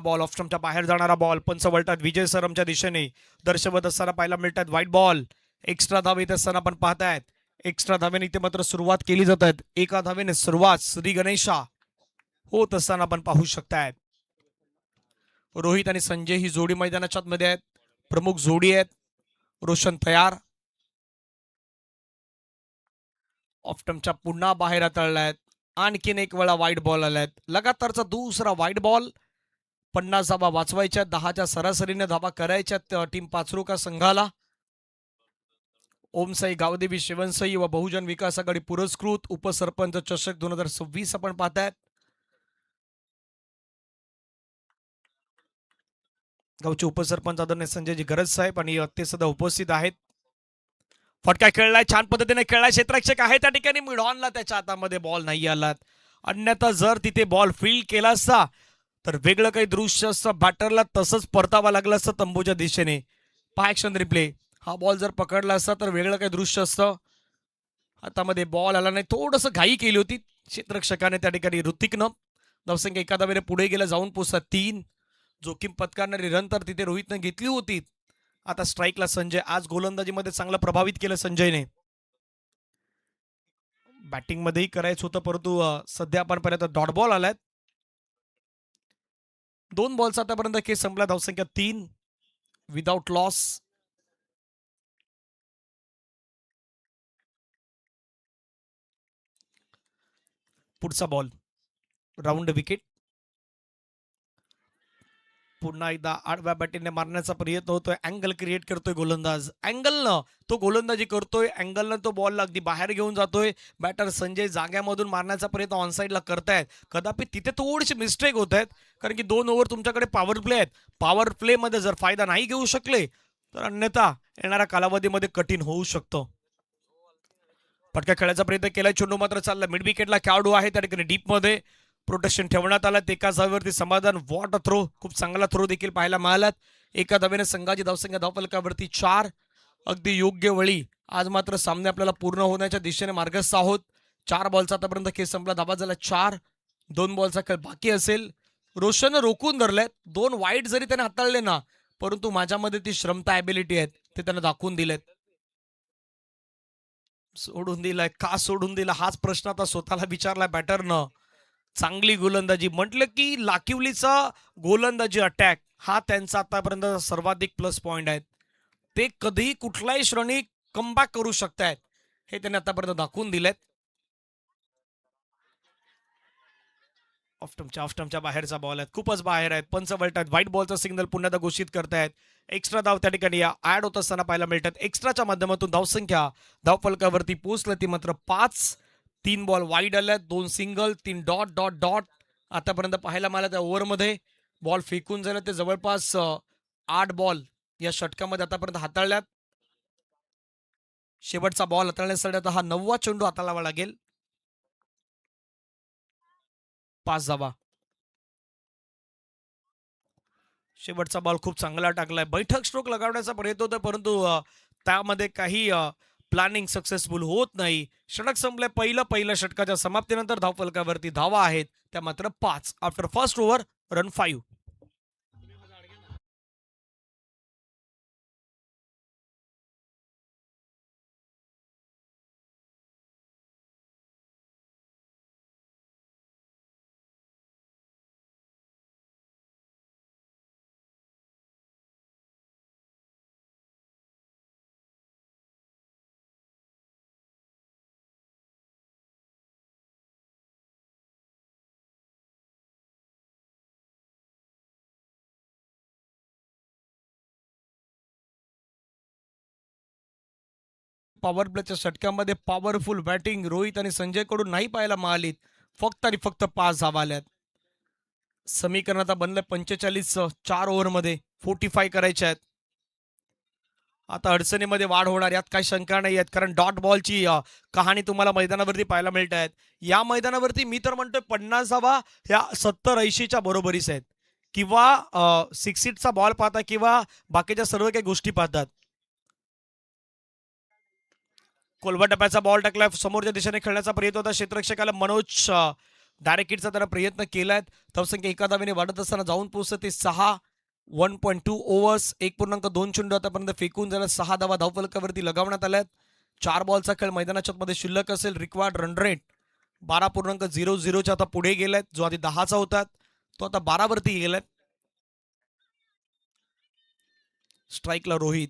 बॉल ऑफ स्टंपच्या बाहेर जाणारा बॉल. पंच वळतात विजय सरमच्या दिशेने दर्शवत असताना पाहायला मिळतात व्हाईट बॉल. एक्स्ट्रा धाव येत असताना आपण पाहतायत. एक्स्ट्रा धावेने इथे मात्र सुरुवात केली जात आहेत. एका धावेने सुरुवात श्री गणेशा होत असताना आपण पाहू शकतायत. रोहित आणि संजय ही जोडी मैदानाच्या मध्ये आहेत. प्रमुख जोडी आहेत. रोशन तयार. ऑफ्टमच्या पुन्हा बाहेर हाताळलायत. आणखीन एक वेळा वाईट बॉल आलाय. लगातारचा दुसरा वाईट बॉल. 50 धावा वाचवायच्या, 10च्या सरासरीने धावा करायच्या टीम पाचरुका संघाला. ओमसाई गावदेवी शिवनसाई व बहुजन विकास आघाडी पुरस्कृत उपसरपंच चषक 2026 आपण पाहतायत. गावचे उपसरपंच आदरणीय संजयजी गरज साहेब आणि ते सुद्धा उपस्थित आहेत. फटका खेळलाय, छान पद्धतीने खेळलाय. क्षेत्ररक्षक आहे त्या ठिकाणी. मिडॉनला त्याच्या हातामध्ये बॉल नाही आलात. अन्यथा जर तिथे बॉल फील्ड केला असता तर वेगळं काही दृश्य असतं. बॅटरला तसंच परतावा लागलं असतं तंबूच्या दिशेने. पहा ॲक्शन रिप्ले. हा बॉल जर पकडला असता तर वेगळं काही दृश्य असतं. हातामध्ये बॉल आला नाही. थोडंसं घाई केली होती क्षेत्ररक्षकाने त्या ठिकाणी. ऋतिकनं धावसंख्या एका धावेने पुढे गेला, जाऊन पोचतात 3. जोखीम पत्करणारी रन तर तिथे रोहितनं घेतली होती. आता स्ट्राईकला संजय. आज गोलंदाजीमध्ये चांगलं प्रभावित केलं संजयने. बॅटिंगमध्येही करायचं होतं परंतु सध्या आपण पर्यंत डॉट बॉल आलाय. 2 बॉल्स आतापर्यंत केस संपला. धावसंख्या 3 विदाउट लॉस. पुढचा बॉल राऊंड विकेट. पुन्हा एकदा आडव्या बॅटीने मारण्याचा प्रयत्न होतोय. अँगल क्रिएट करतोय गोलंदाज. अँगलनं तो गोलंदाजी करतोय. अँगलनं तो बॉलला अगदी बाहेर घेऊन जातोय. बॅटर संजय जाग्यामधून मारण्याचा प्रयत्न ऑनसाईडला करतायत. कदापि तिथे थोडीशी मिस्टेक होत आहेत. कारण की 2 ओव्हर तुमच्याकडे पॉवर प्ले आहेत. पॉवर प्लेमध्ये जर फायदा नाही घेऊ शकले तर अन्यथा येणाऱ्या कालावधीमध्ये कठीण होऊ शकतं. फटका खेळायचा प्रयत्न केलाय. चेंडू मात्र चालला. मिड विकेटला खेळाडू आहे त्या ठिकाणी डीपमध्ये प्रोटेक्शन ठेवण्यात आलं. एका धावेवरती समाधान. What a throw. खूप चांगला थ्रो देखील पाहायला मिळालात. एका धावेने संघाची धावसंख्या धावफलकावरती 4. अगदी योग्य वेळी. आज मात्र सामने आपल्याला पूर्ण होण्याच्या दिशेने मार्गस्थ आहोत. 4 बॉलचा आतापर्यंत खेळ संपला. धावा झाला 4. 2 बॉलचा खेळ बाकी असेल. रोशननं रोखून धरलेत. 2 वाईट जरी त्याने हाताळले ना, परंतु माझ्यामध्ये ती क्षमता ॲबिलिटी आहेत ते त्याने दाखवून दिलेत. सोडून दिलाय का सोडून दिला हाच प्रश्न आता स्वतःला विचारलाय बॅटरनं. चांगली गोलंदाजी म्हटलं की लाकिवलीचा गोलंदाजी अटॅक हा त्यांचा आतापर्यंत सर्वाधिक प्लस पॉइंट आहे. ते कधीही कुठल्याही श्रेणी कमबॅक करू शकतायत हे त्यांनी आतापर्यंत दाखवून दिलेत. ऑफस्टमच्या बाहेरचा बॉल आहे. खूपच बाहेर आहेत. पंच वळतात. व्हाईट बॉलचा सिग्नल पुन्हा एकदा घोषित करतायत. एक्स्ट्रा धाव त्या ठिकाणी ऍड होत असताना पाहायला मिळतात. एक्स्ट्राच्या माध्यमातून धावसंख्या धावफलकावरती पोहोचलं ती मात्र 5. 3 बॉल वाईड आल्यात. 2 सिंगल, 3 डॉट डॉट डॉट आतापर्यंत पाहायला मिळालं. त्या ओव्हरमध्ये बॉल फेकून झालं ते जवळपास 8 बॉल या षटकामध्ये आतापर्यंत हाताळल्यात. शेवटचा बॉल हाताळण्यासाठी आता हा 9वा चेंडू हाताळावा लागेल. 5 धावा. शेवटचा बॉल खूप चांगला टाकलाय. बैठक स्ट्रोक लगावण्याचा प्रयत्न होता परंतु त्यामध्ये काही प्लॅनिंग सक्सेसफुल होत नाही. षटक संपले. पहिल्या षटकाच्या समाप्तीनंतर धावफलकावरती धावा आहेत त्या मात्र 5. After first over run 5. Power प्लेच्या षटकामध्ये पॉवरफुल बॅटिंग रोहित आणि संजय कडून नाही पाहायला मिळालीत. फक्त आणि फक्त 5 धावा आल्यात. समीकरण आता बनलं 45 4 ओव्हरमध्ये 45 करायचे आहेत. आता अडचणीमध्ये वाढ होणार यात काही शंका नाही आहेत, कारण डॉट बॉलची कहाणी तुम्हाला मैदानावरती पाहायला मिळत आहेत. या मैदानावरती मी तर म्हणतोय 50 धावा ह्या 70-80च्या बरोबरीच आहेत, किंवा सिक्स बॉल पाहता किंवा बाकीच्या सर्व काही गोष्टी पाहतात. कोलवा टप्प्याचा बॉल टाकलाय, समोरच्या दिशेने खेळण्याचा प्रयत्न होता क्षेत्ररक्षकाला मनोज डायरेक्टचा त्याला प्रयत्न केलाय. धावसंख्या एका धावेने वाढत असताना जाऊन पोहोचते ते 6. 1.2 ओव्हर्स 1.2 चेंडू आतापर्यंत फेकून झाला. 6 धावा धावफलकावरती लगावण्यात आल्यात. 4 बॉलचा खेळ मैदानाच्या मध्ये शिल्लक असेल. रिक्वायर्ड रन रेट 12.00च्या आता पुढे गेलाय. जो आधी 10चा होता तो आता 12 वरती गेलाय. स्ट्राईकला रोहित.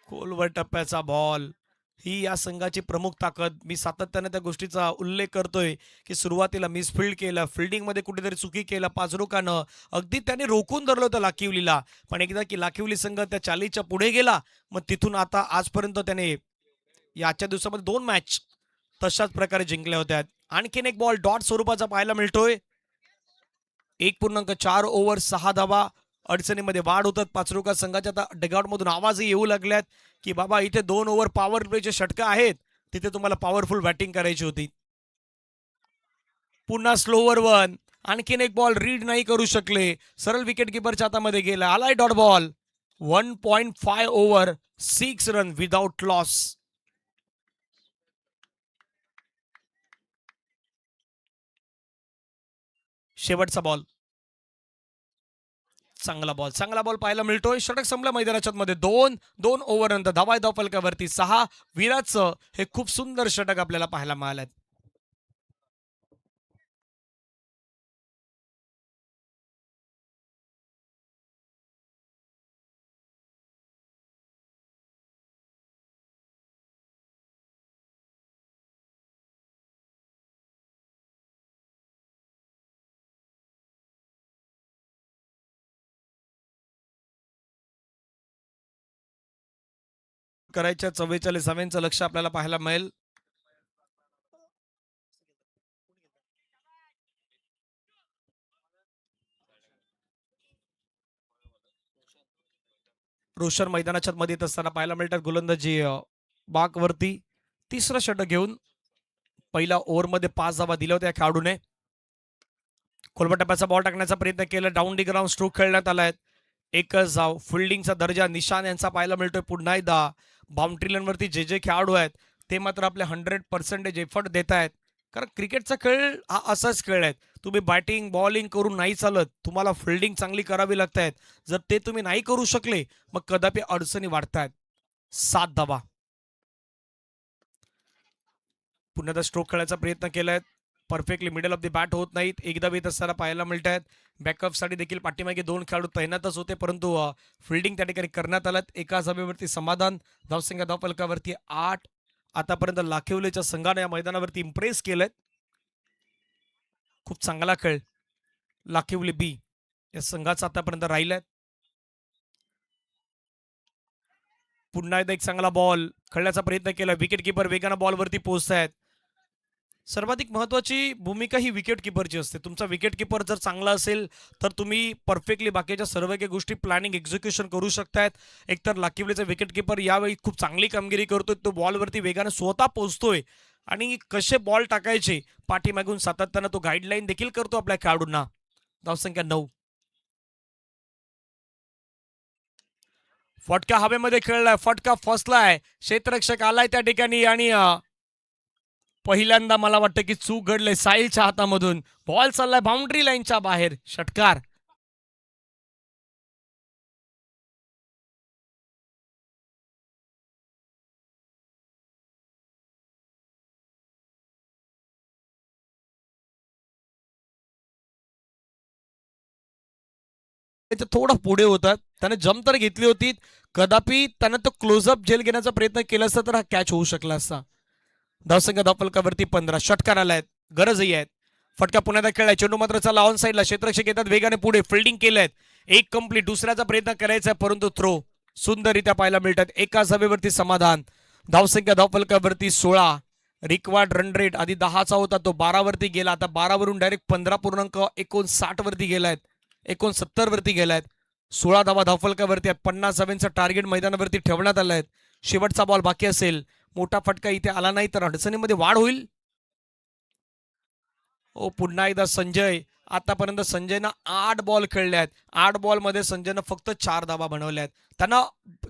खोलवर टप्प्याचा बॉल ही या संघाची प्रमुख ताकद. मी सातत्याने त्या गोष्टीचा उल्लेख करतोय की सुरुवातीला मिसफिल्ड केलं, फिल्डिंगमध्ये कुठेतरी चुकी केलं पाचरुकानं. अगदी त्याने रोखून धरलं होतं लाखिवलीला, पण एकदा की लाखिवली संघ त्या 40च्या पुढे गेला, मग तिथून आता आजपर्यंत त्याने याच्या दिवसामध्ये 2 मॅच तशाच प्रकारे जिंकल्या होत्या. आणखीन एक बॉल डॉट स्वरूपाचा पाहायला मिळतोय. 1.4 ओव्हर 6 धावा. अडचणीमध्ये वाढ होतात पाचरुका संघाच्या. आता डगआउटमधून आवाजही येऊ लागल्यात की बाबा इथे 2 ओव्हर पॉवर प्लेचे षटका आहेत, तिथे तुम्हाला पॉवरफुल बॅटिंग करायची होती. पुन्हा स्लोवर 1. आणखीन एक बॉल रीड नाही करू शकले, सरळ विकेट किपरच्या हातामध्ये गेला. आलाय dot ball. 1.5 over 6 run without loss. शेवटचा बॉल. चांगला बॉल पाहायला मिळतोय. षटक संपलं मैदानाच्या मध्ये. 2 ओव्हर नंतर धावाय धाव फलकावरती 6. विराटचं हे खूप सुंदर षटक आपल्याला पाहायला मिळालं. करायच्या 44व्यांचं लक्ष आपल्याला पाहायला मिळेल. रोशन मैदानाच्या मध्ये येत असताना पाहायला मिळतात. गोलंदाजी बागवरती तिसरं षटक घेऊन पहिल्या ओव्हरमध्ये 5 धावा दिल्या होत्या खेळाडूने. खोलबटप्प्याचा बॉल टाकण्याचा प्रयत्न केला. डाऊन डी ग्राउंड स्ट्रोक खेळण्यात आलाय. एकच धाव. फिल्डिंगचा दर्जा निशान यांचा पाहायला मिळतोय. पुन्हा एकदा बाउंड्री लाईनवरती जे खेळाडू आहेत ते मात्र आपले 100% एफर्ट देत आहेत, कारण क्रिकेटचा खेळ हा असाच खेळ आहे. तुम्ही बॅटिंग बॉलिंग करून नाही चालत, तुम्हाला फिल्डिंग चांगली करावी लागत आहेत. जर ते तुम्ही नाही करू शकले मग कदापि अडचणी वाढतायत. 7 धावा. पुन्हा स्ट्रोक खेळायचा प्रयत्न केलाय. Perfectly middle of the bat होत नाहीत. एकदा येत असताना पाहायला मिळत आहेत. बॅकअपसाठी देखील पाठीमागे 2 खेळाडू तैनातच होते, परंतु फिल्डिंग त्या ठिकाणी करण्यात आल्यात. एका धावेवरती समाधान. धावसंख्या धावफलकावरती 8. आतापर्यंत लाखिवलेच्या संघाने या मैदानावरती इम्प्रेस केलंय. खूप चांगला खेळ लाखिवली बी या संघाचा आतापर्यंत राहिलाय. पुन्हा एकदा एक चांगला बॉल खेळण्याचा प्रयत्न केला. विकेट किपर वेगानं बॉलवरती पोहोचतायत. सर्वाधिक महत्वाची भूमिका ही विकेट किपरची असते. तुमचा विकेट किपर जर चांगला असेल तर तुम्ही परफेक्टली बाकीच्या सर्व काही गोष्टी प्लॅनिंग एक्झिक्युशन करू शकतायत. एकतर लाखिवलेचा विकेट किपर यावेळी खूप चांगली कामगिरी करतोय. तो बॉलवरती वेगाने स्वतः पोहोचतोय आणि कसे बॉल टाकायचे पाठीमागून सातत्यानं तो गाईडलाईन देखील करतो आपल्या खेळाडूंना. धावसंख्या 9. फटका हवेमध्ये खेळलाय. फटका फसलाय. क्षेत्ररक्षक आलाय त्या ठिकाणी आणि पहिल्यांदा मला वाटतं की चूक घडले साहिलच्या हातामधून. बॉल चाललाय बाउंड्री लाईनच्या बाहेर. षटकार. थोडं पुढे होतात. त्याने जम तर घेतली होती, कदापि त्यानं तो क्लोजअप झेल घेण्याचा प्रयत्न केला असता तर हा कॅच होऊ शकला असता. धावसंख्या धावफलकावरती 15. षटकार आलाय. गरजही आहेत. फटका पुन्हा खेळलाय. चेंडू मात्र चला ऑन साईडला. क्षेत्ररक्षक येतात वेगाने पुढे. फिल्डिंग केलंय. एक कंप्लीट. दुसऱ्याचा प्रयत्न करायचा परंतु थ्रो. सुंदररित्या पाहायला मिळतात. एका धावेवरती समाधान. धावसंख्या धावफलकावरती 16. रिक्वायर्ड रन रेट आधी 10चा होता तो 12 वरती गेला. आता 12 वरून डायरेक्ट 15.59 वरती गेलायत. 69 वरती गेलायत. 16 धावा धावफलकावरती आहेत. 50 धाव्यांचं टार्गेट मैदानावरती ठेवण्यात आलं आहे. शेवटचा बॉल बाकी असेल. मोठा फटका इथे आला नाही तर अडचणीमध्ये वाढ होईल. ओ पुन्हा एकदा संजय. आतापर्यंत संजयनं 8 बॉल खेळले आहेत. 8 बॉलमध्ये संजयनं फक्त 4 धावा बनवल्या आहेत. त्यांना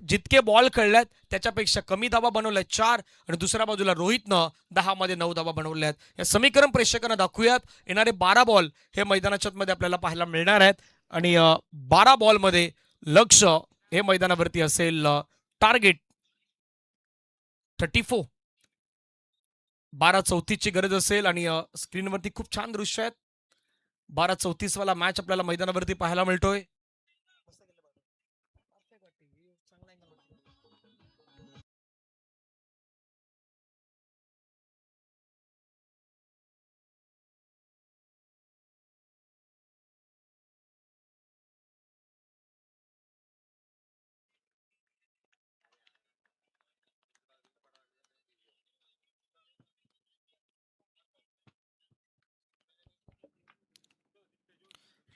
जितके बॉल खेळल्यात त्याच्यापेक्षा कमी धावा बनवल्यात 4. आणि दुसऱ्या बाजूला रोहितनं 10 मध्ये 9 धावा बनवल्या आहेत. हे समीकरण प्रेक्षकांना दाखवूयात. येणारे 12 बॉल हे मैदानाच्या मध्ये आपल्याला पाहायला मिळणार आहेत. आणि 12 बॉलमध्ये लक्ष हे मैदानावरती असेल टार्गेट 34. 12-34ची गरज असेल. आणि स्क्रीनवरती खूप छान दृश्य आहेत. 12-34 वाला मॅच आपल्याला मैदानावरती पाहायला मिळतोय.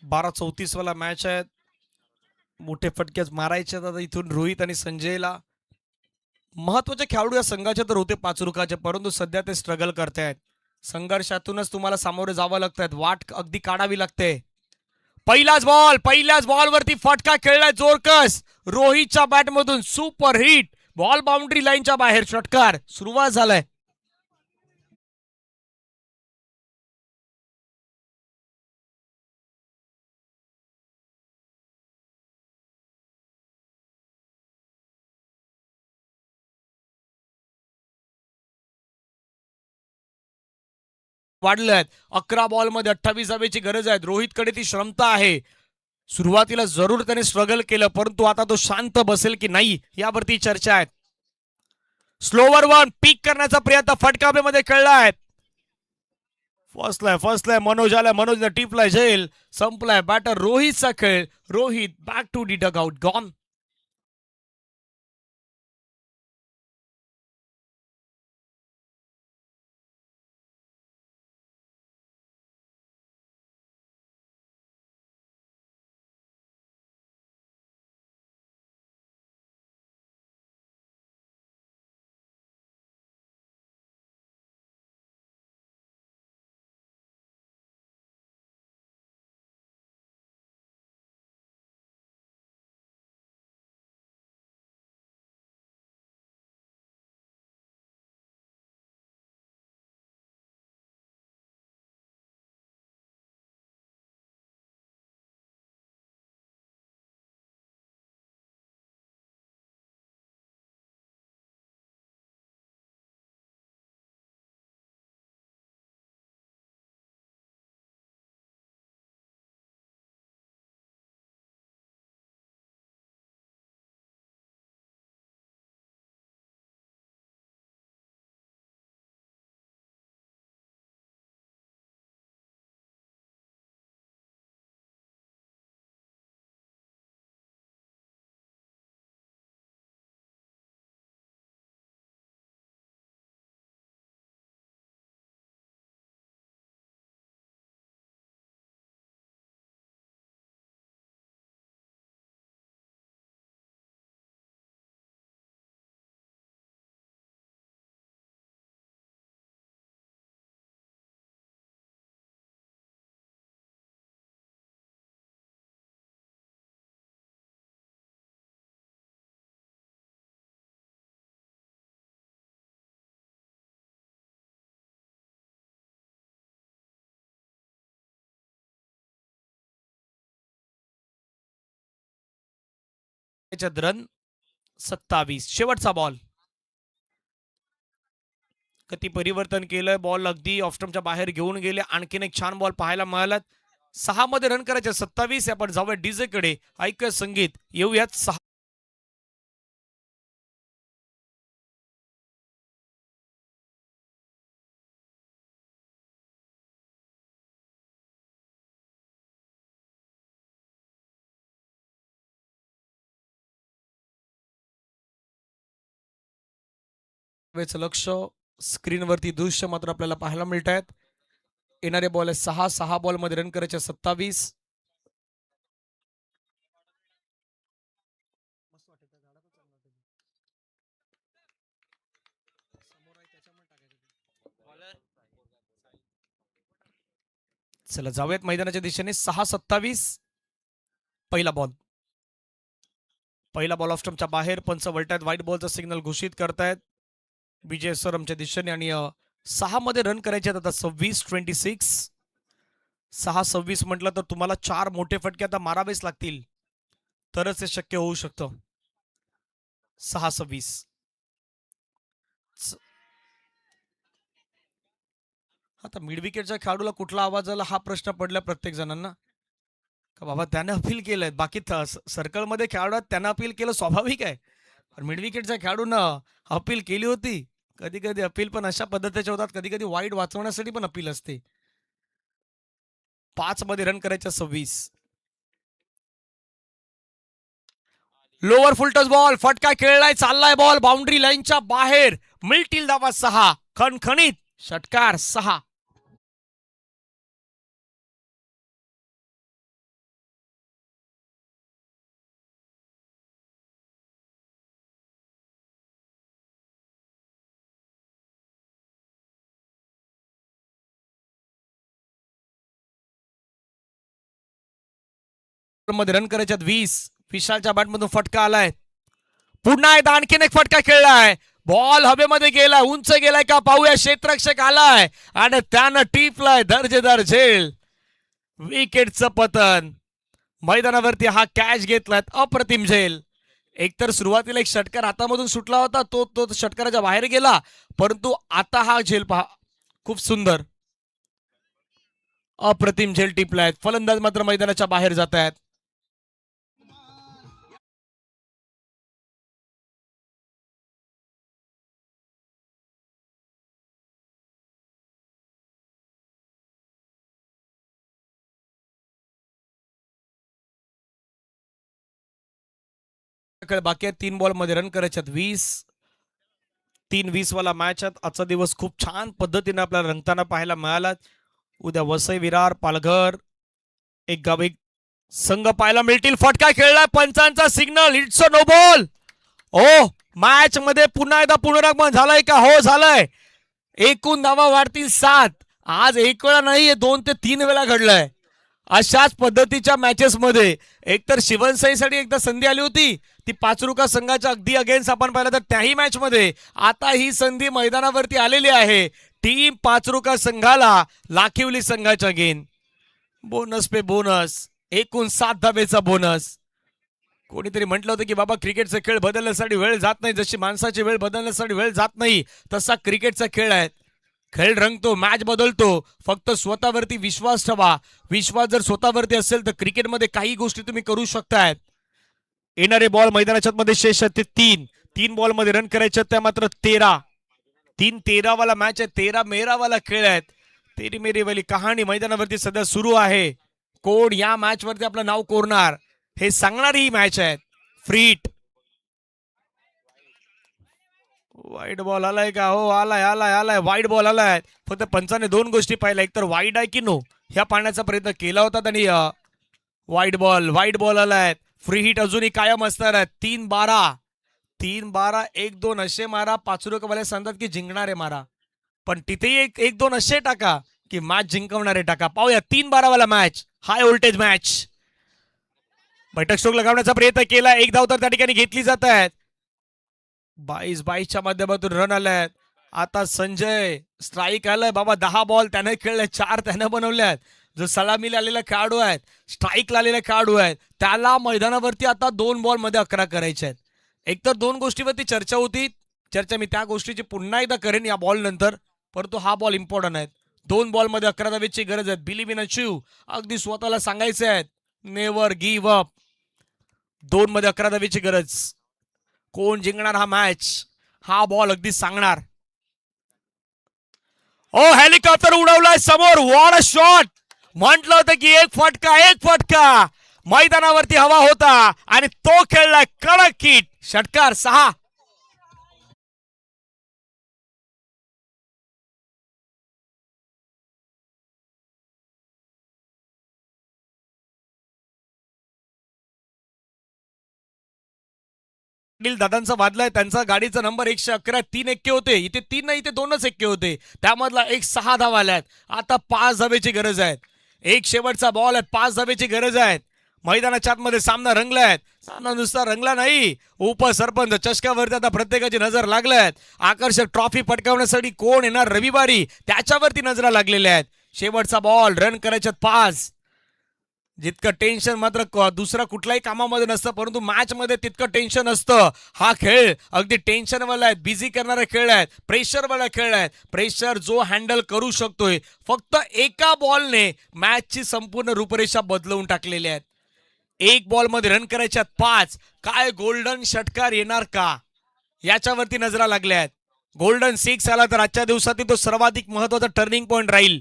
12-34 वाला मॅच आहे. मोठे फटकेच मारायचे आता इथून रोहित आणि संजयला. महत्वाचे खेळाडू या संघाचे तर होते पाचरुखाचे, परंतु सध्या ते स्ट्रगल करतायत. संघर्षातूनच तुम्हाला सामोरे जावं लागतंय. वाट अगदी काढावी लागते. पहिल्याच बॉलवरती फटका खेळलाय जोरकस रोहितच्या बॅटमधून. Super hit. बॉल बाउंड्री लाईनच्या बाहेर. षटकार सुरुवात झालाय. वाढले आहेत. 11 बॉलमध्ये 28 धावेची गरज आहे. रोहितकडे ती क्षमता आहे. सुरुवातीला जरूर त्याने स्ट्रगल केलं, परंतु आता तो शांत बसेल की नाही यावरती चर्चा आहे. स्लोवर वन पीक करण्याचा प्रयत्न फटकाबेमध्ये खेळलाय. फसलाय मनोज आलाय. मनोजने टिपलाय झेल. संपलाय बॅटर रोहितचा खेळ. Rohit back to the dugout gone. Run 27. शेवटचा बॉल. किती परिवर्तन केलंय. बॉल अगदी ऑफस्टम्पच्या बाहेर घेऊन गेले. आणखीन एक छान बॉल पाहायला मिळाला. 6 मध्ये रन करायचे. 27. आपण जाऊया डीजे कडे. ऐकूया संगीत. येऊयात 6. वेळचं लक्ष स्क्रीनवरती दृश्य मात्र आपल्याला पाहायला मिळत आहेत. येणारे बॉल आहे 6 बॉलमध्ये रन करायचे 27. चला जाऊयात मैदानाच्या दिशेने. 6-27 पहिला बॉल. पहिला बॉल ऑफ स्टंपच्या बाहेर. पंच वळतायत, व्हाईट बॉलचा सिग्नल घोषित करतायत विजय सर आमच्या दिशेने. आणि 6 मध्ये रन करायचे आहेत आता. 26-26. 6-26 म्हटलं तर तुम्हाला 4 मोठे फटके आता मारावेच लागतील तरच हे शक्य होऊ शकतं. 6-26. आता मिड विकेटच्या खेळाडूला कुठला आवाज आला हा प्रश्न पडला प्रत्येक जणांना. का बाबा त्याने अपील केलंय, बाकी सर्कलमध्ये खेळाडू आहेत त्यानं अपील केलं स्वाभाविक आहे. पण मिड विकेटच्या खेळाडूनं अपील केली होती. कधी कधी अपील पण अशा पद्धतीचे होतात, कधी कधी वाईट वाचवण्यासाठी पण अपील असते. 5 मध्ये रन करायच्या 26. लोअर फुलटस बॉल, फटका खेळलाय, चाललाय बॉल बाउंड्री लाईनच्या बाहेर. मिळतील धावा 6. खणखणीत षटकार 6. मध्ये रन करायच्यात 20. विशालच्या बॅटमधून फटका आलाय. पुन्हा एकदा आणखीन एक फटका खेळलाय. बॉल हवेमध्ये गेलाय, उंच गेलाय का पाहूया. क्षेत्ररक्षक आलाय आणि त्यानं टिपलाय दर्जेदार झेल. विकेटचं पतन. मैदानावरती हा कॅच घेतलाय, अप्रतिम झेल. एकतर सुरुवातीला एक षटकार हातामधून सुटला होता, तो षटकाराच्या बाहेर गेला, परंतु आता हा झेल पहा, खूप सुंदर अप्रतिम झेल टिपलाय. फलंदाज मात्र मैदानाच्या बाहेर जात आहेत. बाकी आहेत 3 बॉल मध्ये रन करायच्यात 20. 3-20 वाला मॅच आहे. आजचा दिवस खूप छान पद्धतीने आपल्याला रंगताना पाहायला मिळाला. उद्या वसई, विरार, पालघर एक गाव एक संघ पाहायला मिळतील. फटका खेळलाय, पंचांचा signal, it's a no ball. ओ मॅच मध्ये पुन्हा एकदा पुनरागमन झालंय का? हो झालंय. एकूण धावा वाढतील 7. आज एक वेळा नाही, 2 ते 3 वेळा घडलंय. अशाच पद्धतीच्या मॅचेस मध्ये एकतर शिवनसाईसाठी एकदा संधी आली होती, ती पाचरुका संघाच्या अगदी अगेन्स्ट आपण पाहिलं तर त्याही मॅच मध्ये आता ही संधी मैदानावरती आलेली आहे. टीम पाचरुका संघाला लाखिवली संघाच्या गेन. बोनस पे बोनस, एकूण 7 धावेचा बोनस. कोणीतरी म्हटलं होतं की बाबा क्रिकेटचा खेळ बदलण्यासाठी वेळ जात नाही, जशी माणसाची वेळ बदलण्यासाठी वेळ जात नाही तसा क्रिकेटचा खेळ आहे. खेळ रंगतो, मॅच बदलतो, फक्त स्वतःवरती विश्वास ठेवा. विश्वास जर स्वतःवरती असेल तर क्रिकेटमध्ये काही गोष्टी तुम्ही करू शकताय. येणारे बॉल मैदानाच्या मध्ये शेष आहेत ते 3 बॉल मध्ये रन करायचे त्या मात्र 13. 3-13 वाला मॅच आहे, 13 मेरा वाला खेळ आहे. तेरी मेरी वाली कहाणी मैदानावरती सध्या सुरू आहे. कोण या मॅच वरती आपलं नाव कोरणार हे सांगणारी ही मॅच आहे. फ्रीट वाईट बॉल आलाय का? हो आलाय आलाय आलाय, वाईट बॉल आलाय. फक्त पंचाने 2 गोष्टी पाहिल्या, एक तर वाईट आहे की नो ह्या पाहण्याचा प्रयत्न केला होता आणि वाईट बॉल आलाय. फ्री हिट अजूनही कायम असणार आहे. 3-12 3-12 1-2 असे मारा. पाचरुकवाले सांगतात की जिंकणारे मारा, पण तिथेही 1-2 असे टाका की मॅच जिंकवणारे टाका. पाहूया 3-12 वाला मॅच, हाय व्होल्टेज मॅच. बैठक स्ट्रोक लगावण्याचा प्रयत्न केला, एक धाव तर त्या ठिकाणी घेतली जात आहेत. 22-22च्या माध्यमातून रन आल्यात. आता संजय स्ट्राईक आलाय बाबा. 10 बॉल त्याने खेळले, 4 त्याने बनवल्यात. जो सलामीला आलेला खेळाडू आहेत, स्ट्राईकला आलेले खेळाडू आहेत, त्याला मैदानावरती आता 2 बॉल मध्ये 11 करायचे आहेत. एकतर 2 गोष्टीवरती चर्चा होती, चर्चा मी त्या गोष्टीची पुन्हा एकदा करेन या बॉल नंतर, परंतु हा बॉल इम्पॉर्टंट आहे. 2 बॉल मध्ये 11 धावेची गरज आहे. बिलीव्ह इन अचीव्ह, अगदी स्वतःला सांगायचे आहेत, नेव्हर गिव्ह अप. 2 मध्ये 11 धावेची गरज. कोण जिंकणार हा मॅच, हा बॉल अगदी सांगणार. ओ हेलिकॉप्टर उडवलाय समोर, व्हॉट अ शॉट. म्हटलं होतं की एक फटका मैदानावरती हवा होता आणि तो खेळलाय कडक हिट. षटकार 6. पाटील दादांचा वादलाय, त्यांचा गाडीचा नंबर 111, 3 एक्के होते. इथे 3 नाही, इथे 2च एक्के होते. त्यामधला एक 6 धावा आल्यात. आता 5 धावेची गरज आहे. एक शेवटचा बॉल आहे, 5 धावेची गरज आहे. मैदानाच्या आतमध्ये सामना रंगलाय. सामना नुसता रंगला नाही, उपसरपंच चषकावरती आता प्रत्येकाची नजर लागल्यात. आकर्षक ट्रॉफी पटकावण्यासाठी कोण येणार रविवारी, त्याच्यावरती नजरा लागलेल्या आहेत. शेवटचा बॉल, रन करायच्यात 5. जितकं टेन्शन मात्र दुसरा कुठल्याही कामामध्ये नसतं, परंतु मॅच मध्ये तितकं टेन्शन असतं. हा खेळ अगदी टेन्शनवाला आहे, बिझी करणारा खेळ आहे, प्रेशरवाला खेळ आहे. प्रेशर जो हँडल करू शकतोय, फक्त एका बॉलने मॅचची संपूर्ण रूपरेषा बदलवून टाकलेली आहेत. एक बॉलमध्ये रन करायच्यात 5. काय गोल्डन षटकार येणार का, याच्यावरती नजरा लागल्या आहेत. गोल्डन 6 आला तर आजच्या दिवसातील तो सर्वाधिक महत्वाचा टर्निंग पॉइंट राहील.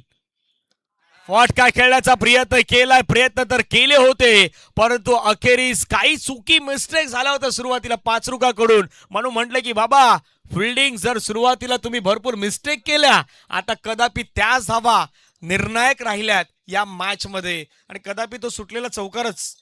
फटका खेळण्याचा प्रयत्न तर केले होते, परंतु अखेरीस काही चुकी मिस्टेक झाल्या होत्या सुरुवातीला पाचरुकाकडून. म्हणून म्हटलं की बाबा, फिल्डिंग जर सुरुवातीला तुम्ही भरपूर मिस्टेक केल्या, आता कदापि त्याच धावा निर्णायक राहिल्यात या मॅच मध्ये, आणि कदापि तो सुटलेला चौकारच